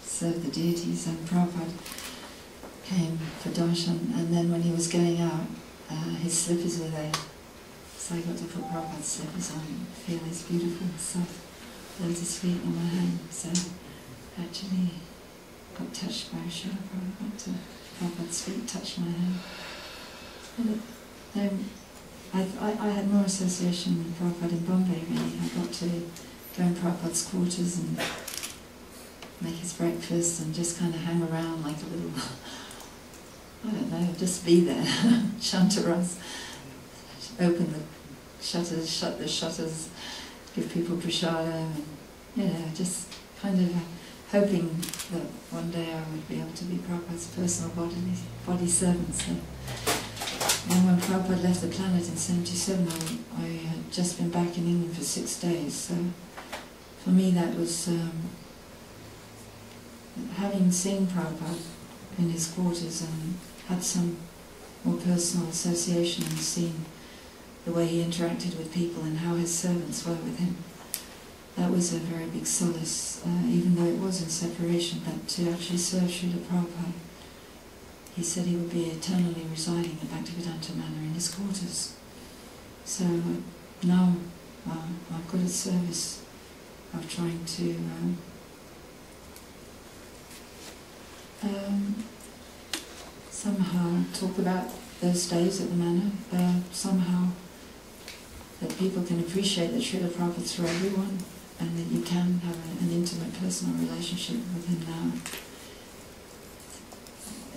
serve the deities, and Prabhupada came for darshan, and then when he was going out, his slippers were there. So I got to put Prabhupada's slippers on and feel his beautiful soft lotus feet on my hand. So actually got touched by Srila Prabhupada. Prabhupada's feet touched my hand. And I had more association with Prabhupada in Bombay really. I got to go in Prabhupada's quarters and make his breakfast and just kind of hang around like a little, I don't know, just be there. Shantaras. Open the shutters, shut the shutters, give people prasadam, and, you know, just kind of hoping that one day I would be able to be Prabhupada's personal body servant. So, and when Prabhupada left the planet in 77, I had just been back in England for 6 days. So for me that was, having seen Prabhupada in his quarters and had some more personal association and seen the way he interacted with people and how his servants were with him, that was a very big solace, even though it was in separation, but to actually serve Srila Prabhupada. He said he would be eternally residing in Bhaktivedanta Manor in his quarters. So now I've got a service of trying to somehow talk about those days at the manor, somehow that people can appreciate that Srila Prabhupada's for everyone, and that you can have an intimate personal relationship with him now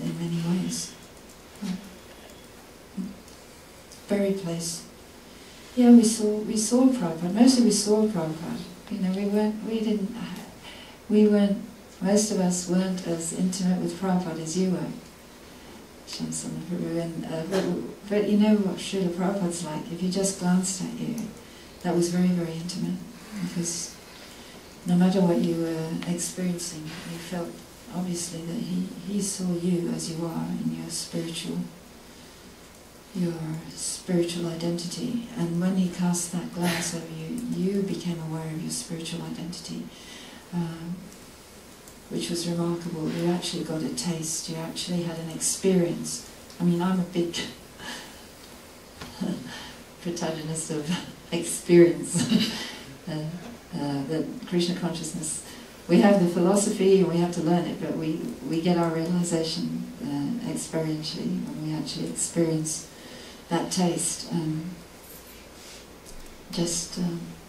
in many ways. Very place. Yeah, we saw Prabhupada. Mostly we saw Prabhupada. You know, we weren't. Most of us weren't as intimate with Prabhupada as you were. But you know what Srila Prabhupada's like. If he just glanced at you, that was very, very intimate. Because no matter what you were experiencing, you felt obviously that he saw you as you are in your spiritual identity. And when he cast that glance over you, you became aware of your spiritual identity. which was remarkable. You actually got a taste, you actually had an experience. I mean, I'm a big protagonist of experience. The Krishna consciousness, we have the philosophy and we have to learn it, but we get our realization experientially when we actually experience that taste. Just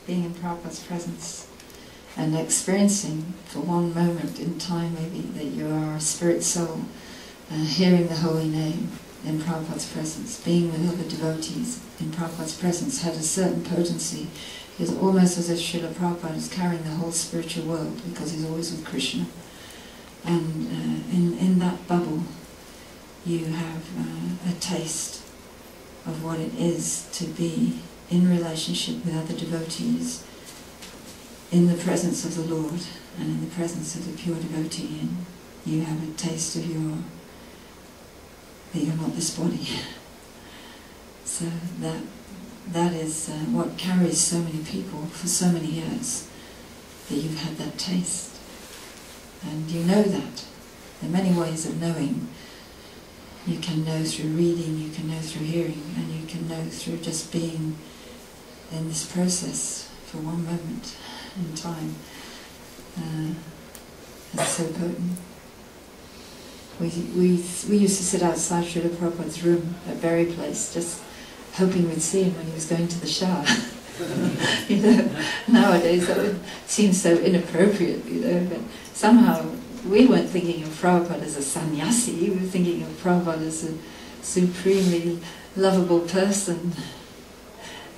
being in Prabhupada's presence and experiencing for one moment in time maybe that you are a spirit soul, hearing the holy name in Prabhupada's presence, being with other devotees in Prabhupada's presence had a certain potency. It was almost as if Srila Prabhupada is carrying the whole spiritual world because he's always with Krishna. And in that bubble you have a taste of what it is to be in relationship with other devotees, in the presence of the Lord and in the presence of the pure devotee, and you have a taste of that you're not this body. So that is what carries so many people for so many years, that you've had that taste. And you know that. There are many ways of knowing. You can know through reading, you can know through hearing, and you can know through just being in this process for one moment in time. It's so potent. We used to sit outside Srila Prabhupada's room at Berry Place, just hoping we'd see him when he was going to the shower. You know, nowadays that would seem so inappropriate, you know, but somehow we weren't thinking of Prabhupada as a sannyasi, we were thinking of Prabhupada as a supremely lovable person.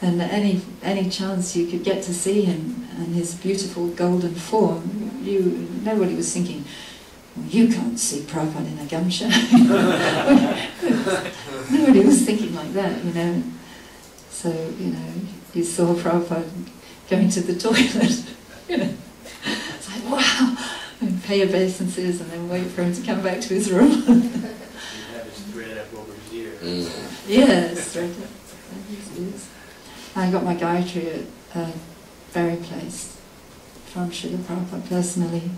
And any chance you could get to see him and his beautiful golden form, nobody was thinking, well, you can't see Prabhupada in a gamsha. Nobody was thinking like that, you know. So, you know, you saw Prabhupada going to the toilet, you know. It's like, wow, and pay obeisances and then wait for him to come back to his room. You have his thread up over his ear. Yes, thread up his ears. I got my Gayatri at Berry Place from Srila Prabhupada personally.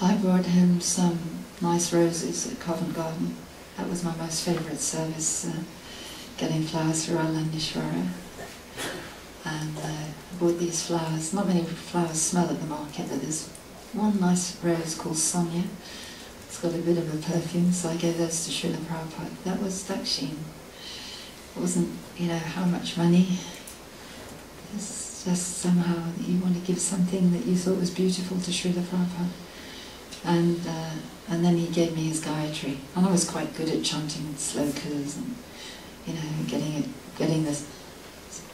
I brought him some nice roses at Covent Garden. That was my most favourite service, getting flowers for our Londonishvaras. And I bought these flowers. Not many flowers smell at the market, but there's one nice rose called Sonia. It's got a bit of a perfume, so I gave those to Srila Prabhupada. That was Dakshin. It wasn't, you know, how much money. It's just somehow that you want to give something that you thought was beautiful to Srila Prabhupada. And then he gave me his Gayatri. And I was quite good at chanting slokas and, you know, getting the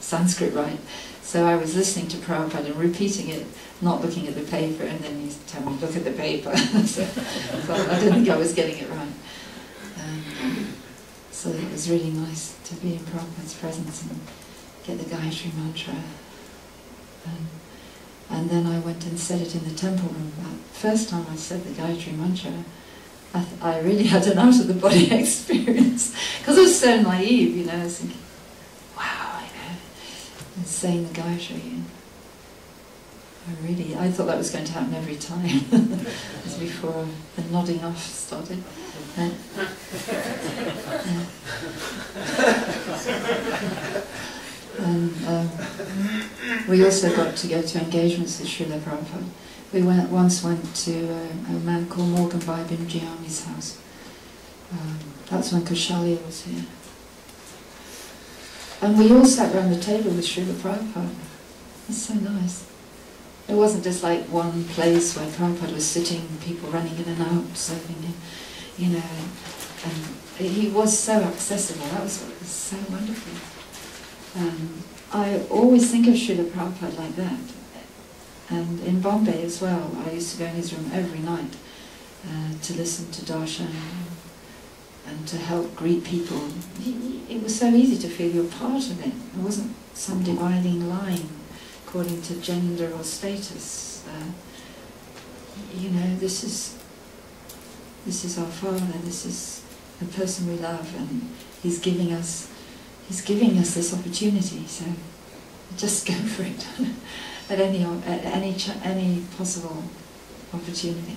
Sanskrit right. So I was listening to Prabhupada and repeating it, not looking at the paper, and then he told me, look at the paper. So I didn't think I was getting it right. So it was really nice to be in Prabhupada's presence and get the Gayatri mantra. And then I went and said it in the temple room. The first time I said the Gayatri mantra, I really had an out-of-the-body experience. Because I was so naive, you know, I was thinking, wow, you know, and saying the Gayatri. I thought that was going to happen every time. It was before the nodding off started. And we also got to go to engagements with Srila Prabhupada. We once went to a man called Morgan Bibin Giami's house. That's when Kushalia was here. And we all sat around the table with Srila Prabhupada. It's so nice. It wasn't just like one place where Prabhupada was sitting, people running in and out, serving him, you know. And he was so accessible. That was what was so wonderful. I always think of Srila Prabhupada like that. And in Bombay as well, I used to go in his room every night to listen to darshan and to help greet people. It was so easy to feel you're part of it. It wasn't some dividing line according to gender or status. You know, this is our Father, this is the person we love, and He's giving us this opportunity. So just go for it at any possible opportunity.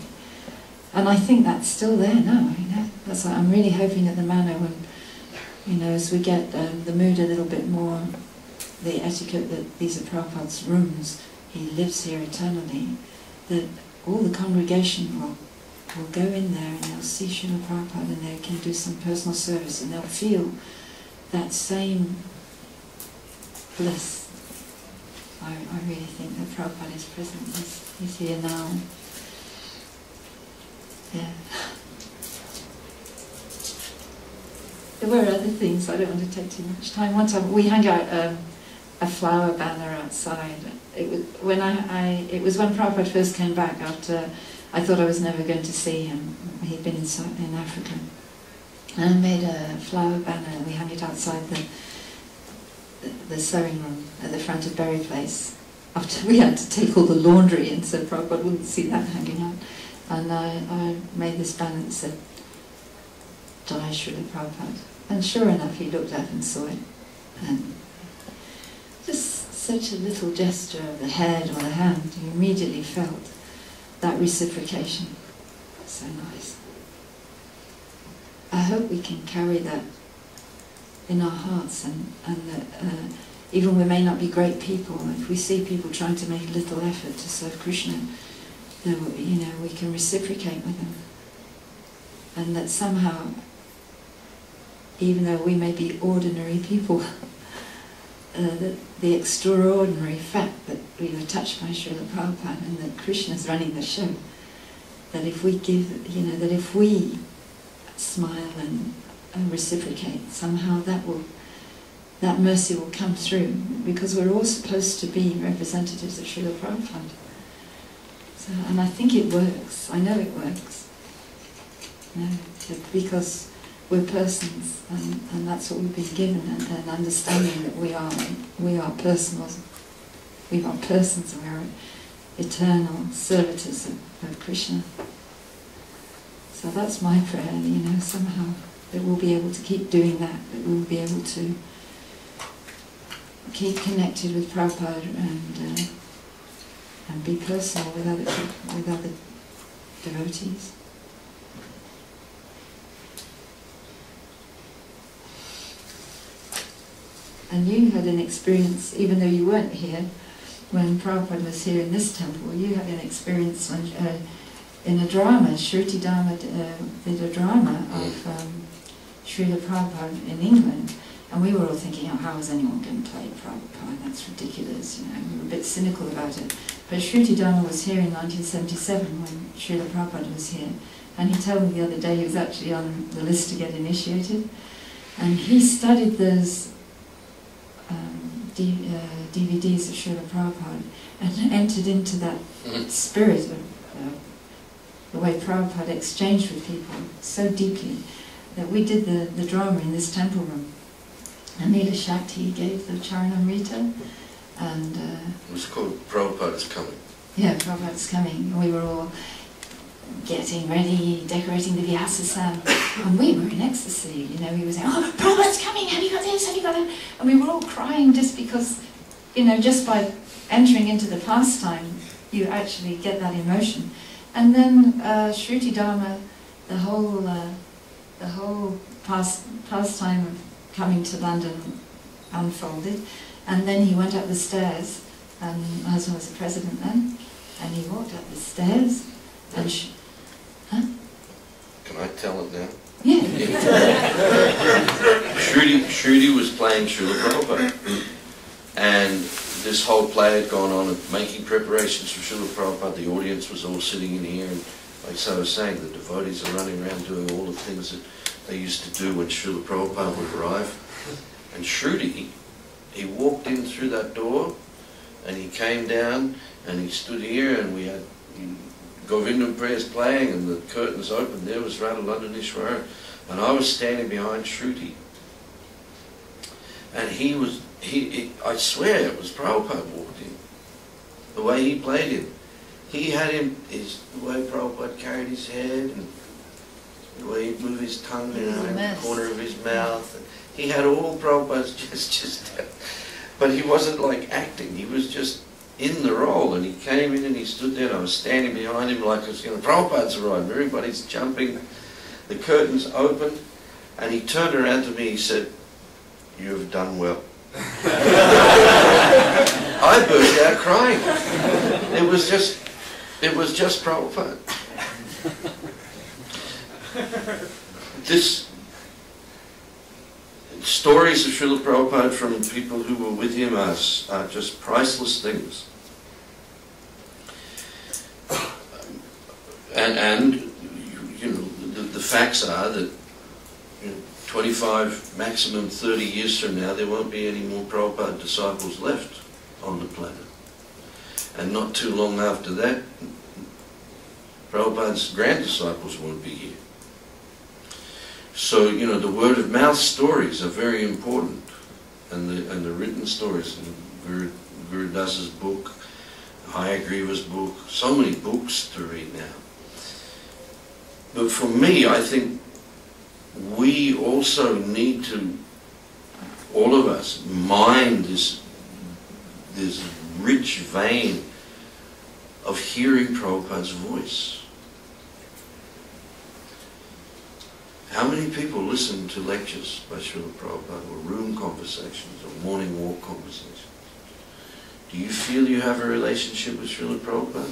And I think that's still there now, you know. That's why I'm really hoping at the manor when, you know, as we get the mood a little bit more, the etiquette that these are Prabhupada's rooms, he lives here eternally, that all the congregation will go in there and they'll see Srila Prabhupada and they can do some personal service and they'll feel that same bliss. I really think that Prabhupada is present. He's here now. Yeah. There were other things, I don't want to take too much time. One time we hung out a flower banner outside. It was when it was when Prabhupada first came back after I thought I was never going to see him. He'd been in Africa. And I made a flower banner and we hung it outside the sewing room at the front of Berry Place. After we had to take all the laundry in so Prabhupada wouldn't see that hanging out. And I made this banner that said, Jai Srila Prabhupada. And sure enough, he looked up and saw it. And just such a little gesture of the head or the hand, you immediately felt that reciprocation. So nice. I hope we can carry that in our hearts and that even we may not be great people, if we see people trying to make a little effort to serve Krishna, that, you know, we can reciprocate with them. And that somehow, even though we may be ordinary people, the extraordinary fact that we were touched by Srila Prabhupada and that Krishna is running the show, that if we give, you know, that if we smile and reciprocate, somehow that mercy will come through, because we're all supposed to be representatives of Srila Prabhupada. So, and I think it works. I know it works. You know, because we're persons, and that's what we've been given, and understanding that we are personals, we are persons, and we are eternal servitors of Krishna. So that's my prayer, you know, somehow that we'll be able to keep doing that we'll be able to keep connected with Prabhupada and be personal with other people, with other devotees. And you had an experience, even though you weren't here, when Prabhupada was here in this temple, you had an experience when, in a drama, Shruti Dharma did a drama of Srila Prabhupada in England, and we were all thinking, oh, how is anyone going to play Prabhupada? That's ridiculous, you know, we were a bit cynical about it. But Shruti Dharma was here in 1977 when Srila Prabhupada was here, and he told me the other day he was actually on the list to get initiated, and he studied those DVDs of Srila Prabhupada and entered into that spirit of the way Prabhupada exchanged with people so deeply that we did the drama in this temple room. And Neela Shakti gave the Charanamrita, and it was called Prabhupada's Coming. Yeah, Prabhupada's Coming. And we were all getting ready, decorating the Vyasasana, and we were in ecstasy, you know, we were saying, oh, Prabhupada's coming, have you got this, have you got that? And we were all crying just because, you know, just by entering into the pastime, you actually get that emotion. And then Shruti Dharma, the whole pastime of coming to London unfolded, and then he went up the stairs, and my husband was the president then, and he walked up the stairs, and huh? Can I tell it now? Yeah. Shruti was playing Srila Prabhupada, and this whole play had gone on of making preparations for Srila Prabhupada. The audience was all sitting in here, and like I was saying, the devotees are running around doing all the things that they used to do when Srila Prabhupada would arrive. And Shruti, he walked in through that door, and he came down, and he stood here, and we had Govindam prayers playing, and the curtains opened. There was Radha Londonishvaras, and I was standing behind Shruti. And I swear it was Prabhupada walked in. The way he played him. He had him, the way Prabhupada carried his head, and the way he'd move his tongue in the corner of his mouth. And he had all Prabhupada's just but he wasn't like acting. He was just in the role, and he came in and he stood there, and I was standing behind him like I was going, Prabhupada's arrived, everybody's jumping, the curtains opened, and he turned around to me, he said, "You have done well." I burst out crying. It was just Prabhupada. This stories of Srila Prabhupada from people who were with him are just priceless things. And you know, the facts are that 25, maximum 30 years from now, there won't be any more Prabhupada disciples left on the planet. And not too long after that, Prabhupada's grand disciples won't be here. So, you know, the word of mouth stories are very important, and the written stories, and Guru Das's book, Hayagriva's book, so many books to read now. But for me, I think we also need to, all of us, mine this rich vein of hearing Prabhupada's voice. How many people listen to lectures by Srila Prabhupada, or room conversations, or morning walk conversations? Do you feel you have a relationship with Srila Prabhupada?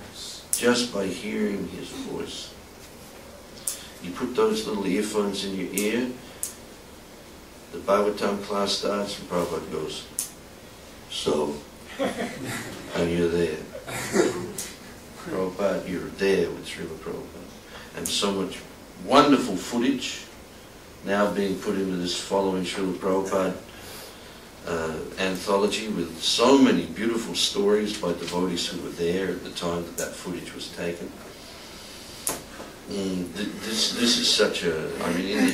Yes. Just by hearing his voice. You put those little earphones in your ear, the Bhagavatam class starts, and Prabhupada goes, "So," and you're there. Prabhupada, you're there with Srila Prabhupada. And so much wonderful footage now being put into this Following Srila Prabhupada anthology, with so many beautiful stories by devotees who were there at the time that that footage was taken. This is such a, I mean, in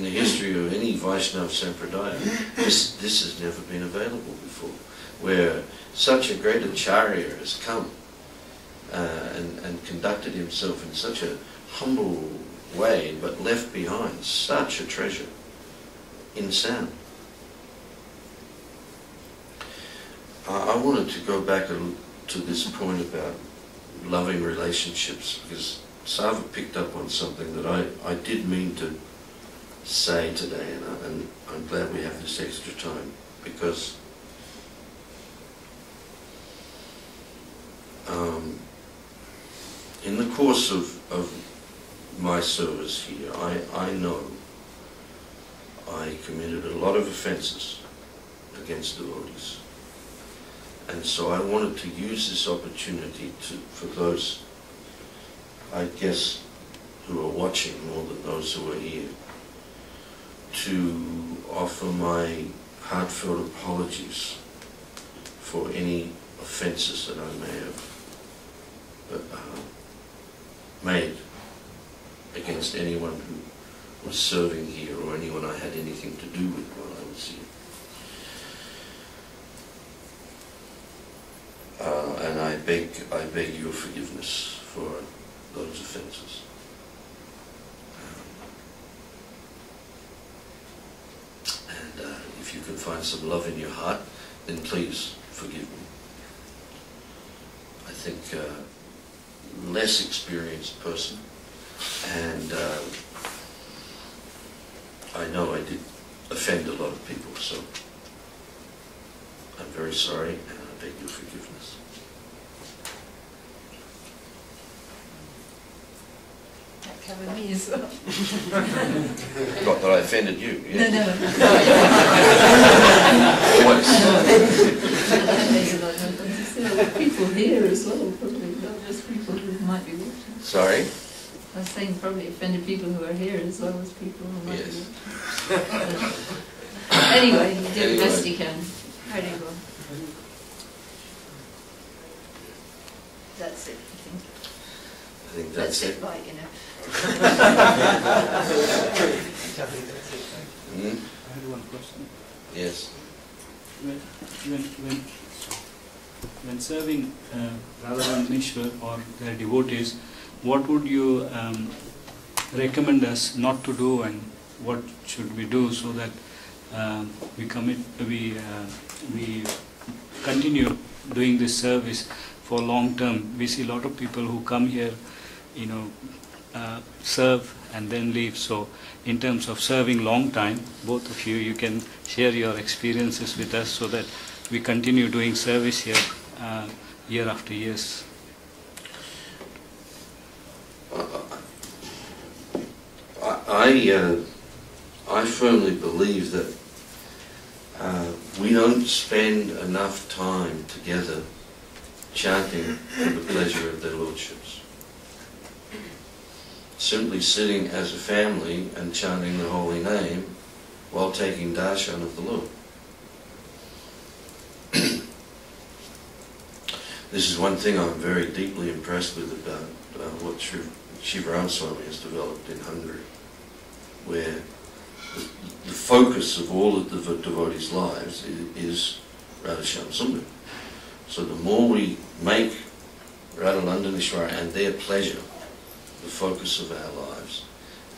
the history of any Vaishnava Sampradaya, this has never been available before, where such a great acharya has come and conducted himself in such a humble way, but left behind such a treasure in sound. I wanted to go back to this point about loving relationships, because Sava picked up on something that I did mean to say today, and I'm glad we have this extra time, because in the course of my service here, I know I committed a lot of offences against devotees. And so I wanted to use this opportunity for those, I guess, who are watching more than those who are here, to offer my heartfelt apologies for any offences that I may have made against anyone who was serving here, or anyone I had anything to do with while I was here. And I beg your forgiveness for those offences. And if you can find some love in your heart, then please forgive me. I think less experienced person, and I know I did offend a lot of people, so I'm very sorry, and I beg your forgiveness. That covered me as well. Not that I offended you. Yeah. No. Twice. People here as well, probably, not just people who might be watching. Sorry? I was saying probably offended people who are here as well as people who might be watching. Anyway, you did the best you can. Very well. That's it, I think. I think that's it. Right, you know. Hmm? I had one question. Yes. When serving Londonishvaras or their devotees, what would you recommend us not to do, and what should we do so that we continue doing this service for long term? We see a lot of people who come here, serve and then leave. So in terms of serving long time, both of you, you can share your experiences with us so that we continue doing service here year after years. I firmly believe that we don't spend enough time together chanting for the pleasure of their lordships. Simply sitting as a family and chanting the holy name while taking darshan of the Lord. This is one thing I'm very deeply impressed with about what Shiva Swami has developed in Hungary, where the focus of all of the devotees' lives is Radha Shyam Sundar. So the more we make Radha Londonishvaras and their pleasure the focus of our lives,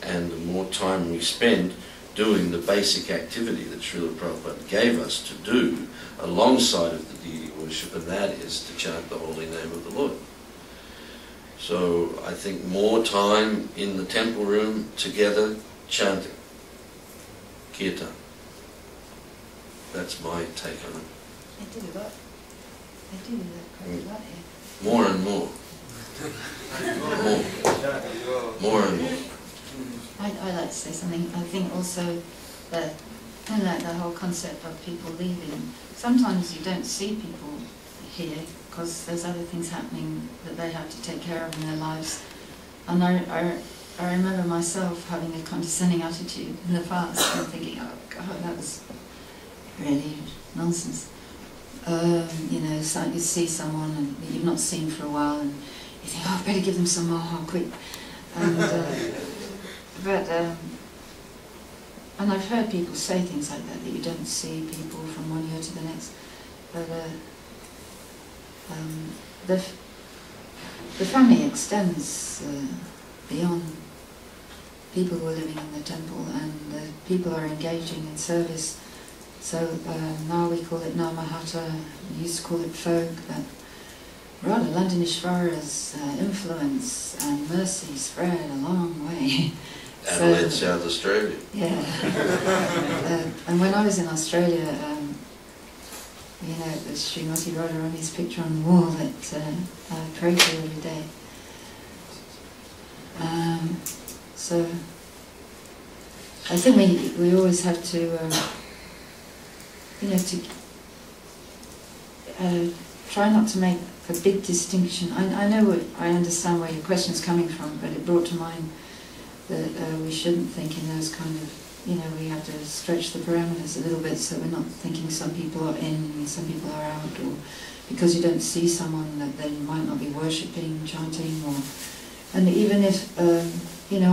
and the more time we spend doing the basic activity that Srila Prabhupada gave us to do alongside of the deity worship, and that is to chant the holy name of the Lord. So I think more time in the temple room together chanting kirtan. That's my take on it. I do that. I do that quite a lot here. More and more. More and more. I like to say something. I think also that kind of like the whole concept of people leaving. Sometimes you don't see people here because there's other things happening that they have to take care of in their lives. And I remember myself having a condescending attitude in the past and thinking, oh God, that was really nonsense. So you see someone that you've not seen for a while and you think, oh, I better give them some more, quick. And, and I've heard people say things like that you don't see people from one year to the next. But the family extends beyond people who are living in the temple, and people are engaging in service. So now we call it Namahata, we used to call it folk, but Radha Londonishvaras' influence and mercy spread a long way. Adelaide, South Australia. Yeah. And when I was in Australia, there's Srimati Radharani's picture on the wall that I pray to every day. So I think we always have to, try not to make a big distinction. I understand where your question is coming from, but it brought to mind that we shouldn't think in those kind of, we have to stretch the parameters a little bit so we're not thinking some people are in and some people are out, or because you don't see someone that they might not be worshipping, chanting, or, and even if, I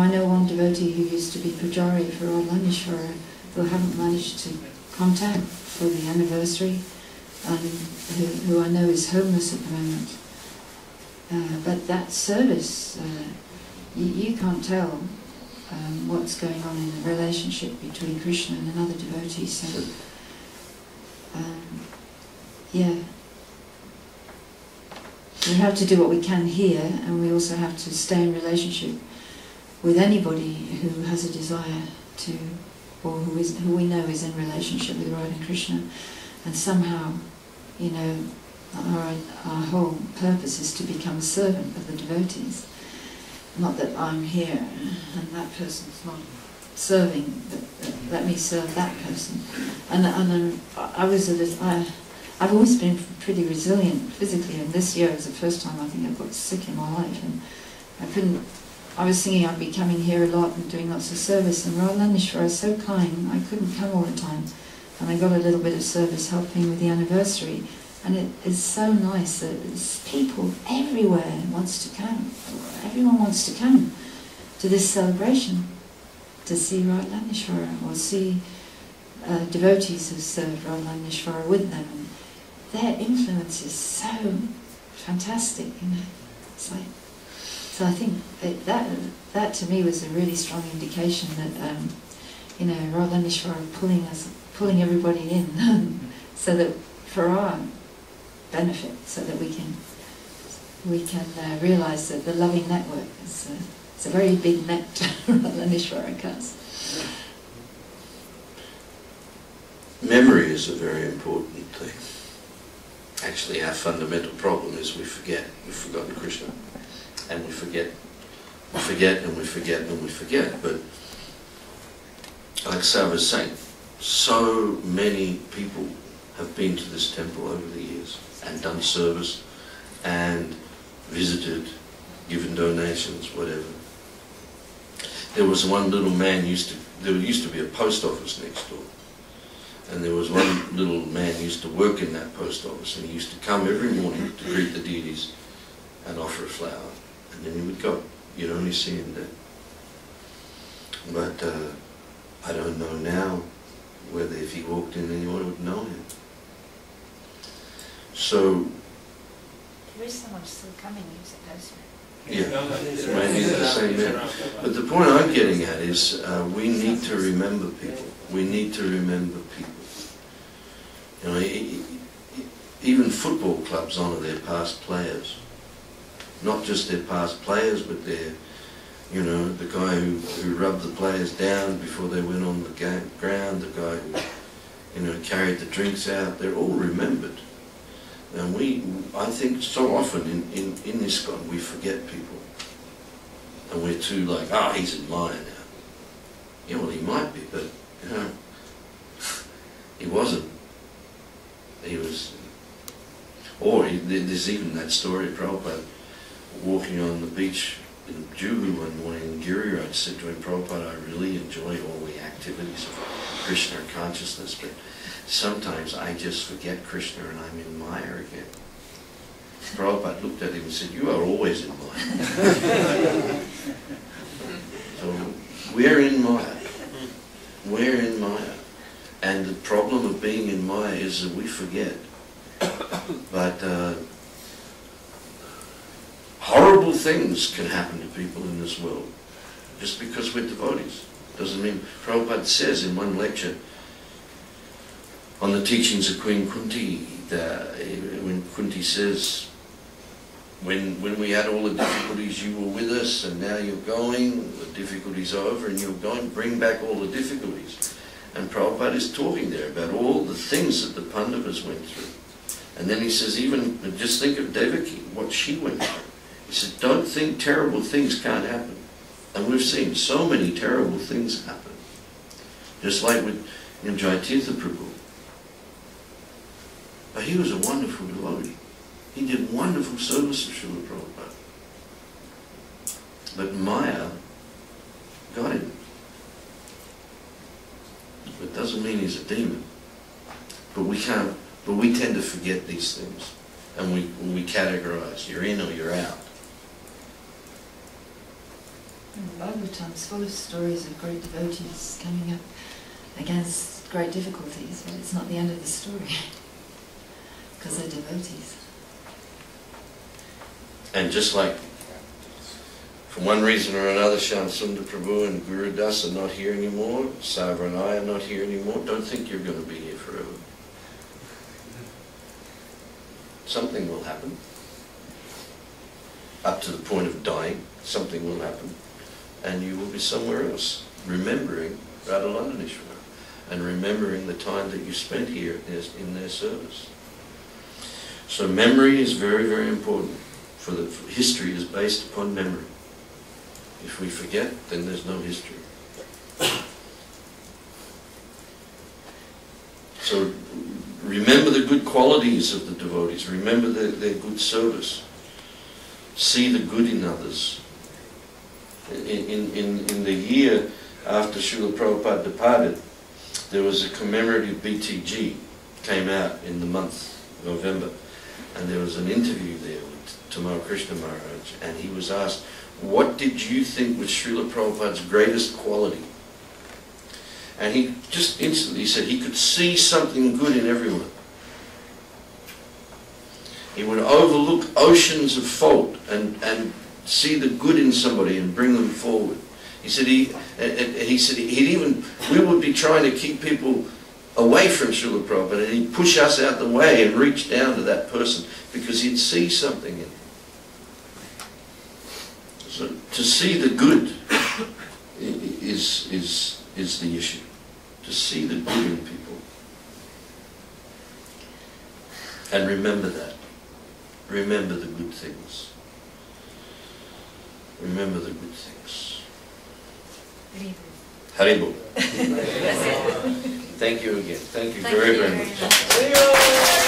know one devotee who used to be Pujari for Londonishvaras who haven't managed to contact for the anniversary, and who I know is homeless at the moment. But that service, you can't tell what's going on in the relationship between Krishna and another devotee. So, we have to do what we can here, and we also have to stay in relationship with anybody who has a desire to, or who we know is in relationship with Radha and Krishna, and somehow, our whole purpose is to become a servant of the devotees. Not that I'm here and that person's not serving, but let me serve that person. And I've always been pretty resilient physically, and this year was the first time I think I got sick in my life, and I was thinking I'd be coming here a lot and doing lots of service, and Radha Londonishvaras was so kind, I couldn't come all the time, and I got a little bit of service helping with the anniversary. And it is so nice that people everywhere wants to come. Everyone wants to come to this celebration, to see Radha Londonishvaras, or see devotees who serve Radha Londonishvaras with them. And their influence is so fantastic, It's like, so I think that to me was a really strong indication that Radha Londonishvaras pulling everybody in, so that for our benefit, so that we can realise that the loving network is it's a very big net, Londonishvara cast. Memory is a very important thing. Actually, our fundamental problem is we forget. We've forgotten Krishna. And we forget. We forget and we forget and we forget. But like Sarah was saying, so many people have been to this temple over the years and done service and visited, given donations, whatever. There was one little man there used to be a post office next door. And there was one little man who used to work in that post office, and he used to come every morning to greet the deities and offer a flower. And then he would go. You'd only see him then. But I don't know now whether if he walked in anyone would know him. So there is someone still coming, is it, doesn't it? yeah, maybe it's the same man. But the point I'm getting at is we need to remember people. We need to remember people. You know, even football clubs honour their past players. Not just their past players, but their, you know, the guy who rubbed the players down before they went on the ground, the guy who, you know, carried the drinks out. They're all remembered. And I think so often in this God we forget people. And we're too like, oh, he's in Maya now. Yeah, well, he might be, but, you know, he wasn't. He was, or there's even that story of Prabhupada walking on the beach in Juhu one morning, and Giriraj said to him, Prabhupada, I really enjoy all the activities of Krishna consciousness, but sometimes I just forget Krishna and I'm in Maya again. Prabhupada looked at him and said, you are always in Maya. So we're in Maya. We're in Maya. And the problem of being in Maya is that we forget. But horrible things can happen to people in this world just because we're devotees. Doesn't mean, Prabhupada says in one lecture on the teachings of Queen Kunti, when Kunti says, when we had all the difficulties, you were with us, and now you're going, the difficulties are over, and you're going, bring back all the difficulties. And Prabhupada is talking there about all the things that the Pandavas went through. And then he says, even, just think of Devaki, what she went through. He said, don't think terrible things can't happen. And we've seen so many terrible things happen. Just like with Jaitirtha Prabhu. But he was a wonderful devotee. He did wonderful service for Srila Prabhupada. But Maya got him. It doesn't mean he's a demon. But we tend to forget these things. And we categorize, you're in or you're out. And the Bhagavatam is full of stories of great devotees coming up against great difficulties, but it's not the end of the story. Because they're devotees. And just like, for one reason or another, Shyam Sundar Prabhu and Guru Das are not here anymore, Sarva and I are not here anymore, don't think you're going to be here forever. Something will happen. Up to the point of dying, something will happen. And you will be somewhere else, remembering Radha Londonishvara, and remembering the time that you spent here in their service. So memory is very, very important. For history is based upon memory. If we forget, then there's no history. So remember the good qualities of the devotees. Remember their good service. See the good in others. In the year after Srila Prabhupada departed, there was a commemorative BTG came out in the month of November, and there was an interview there with Tamal Krishna Maharaj, and he was asked, what did you think was Srila Prabhupada's greatest quality? And he just instantly said he could see something good in everyone. He would overlook oceans of fault and see the good in somebody and bring them forward. He said we would be trying to keep people away from Srila Prabhupada, and he'd push us out the way and reach down to that person because he'd see something in them. So to see the good is the issue. To see the good in people. And remember that. Remember the good things. Remember the good things. Haribol. Thank you again. Thank you very, very much.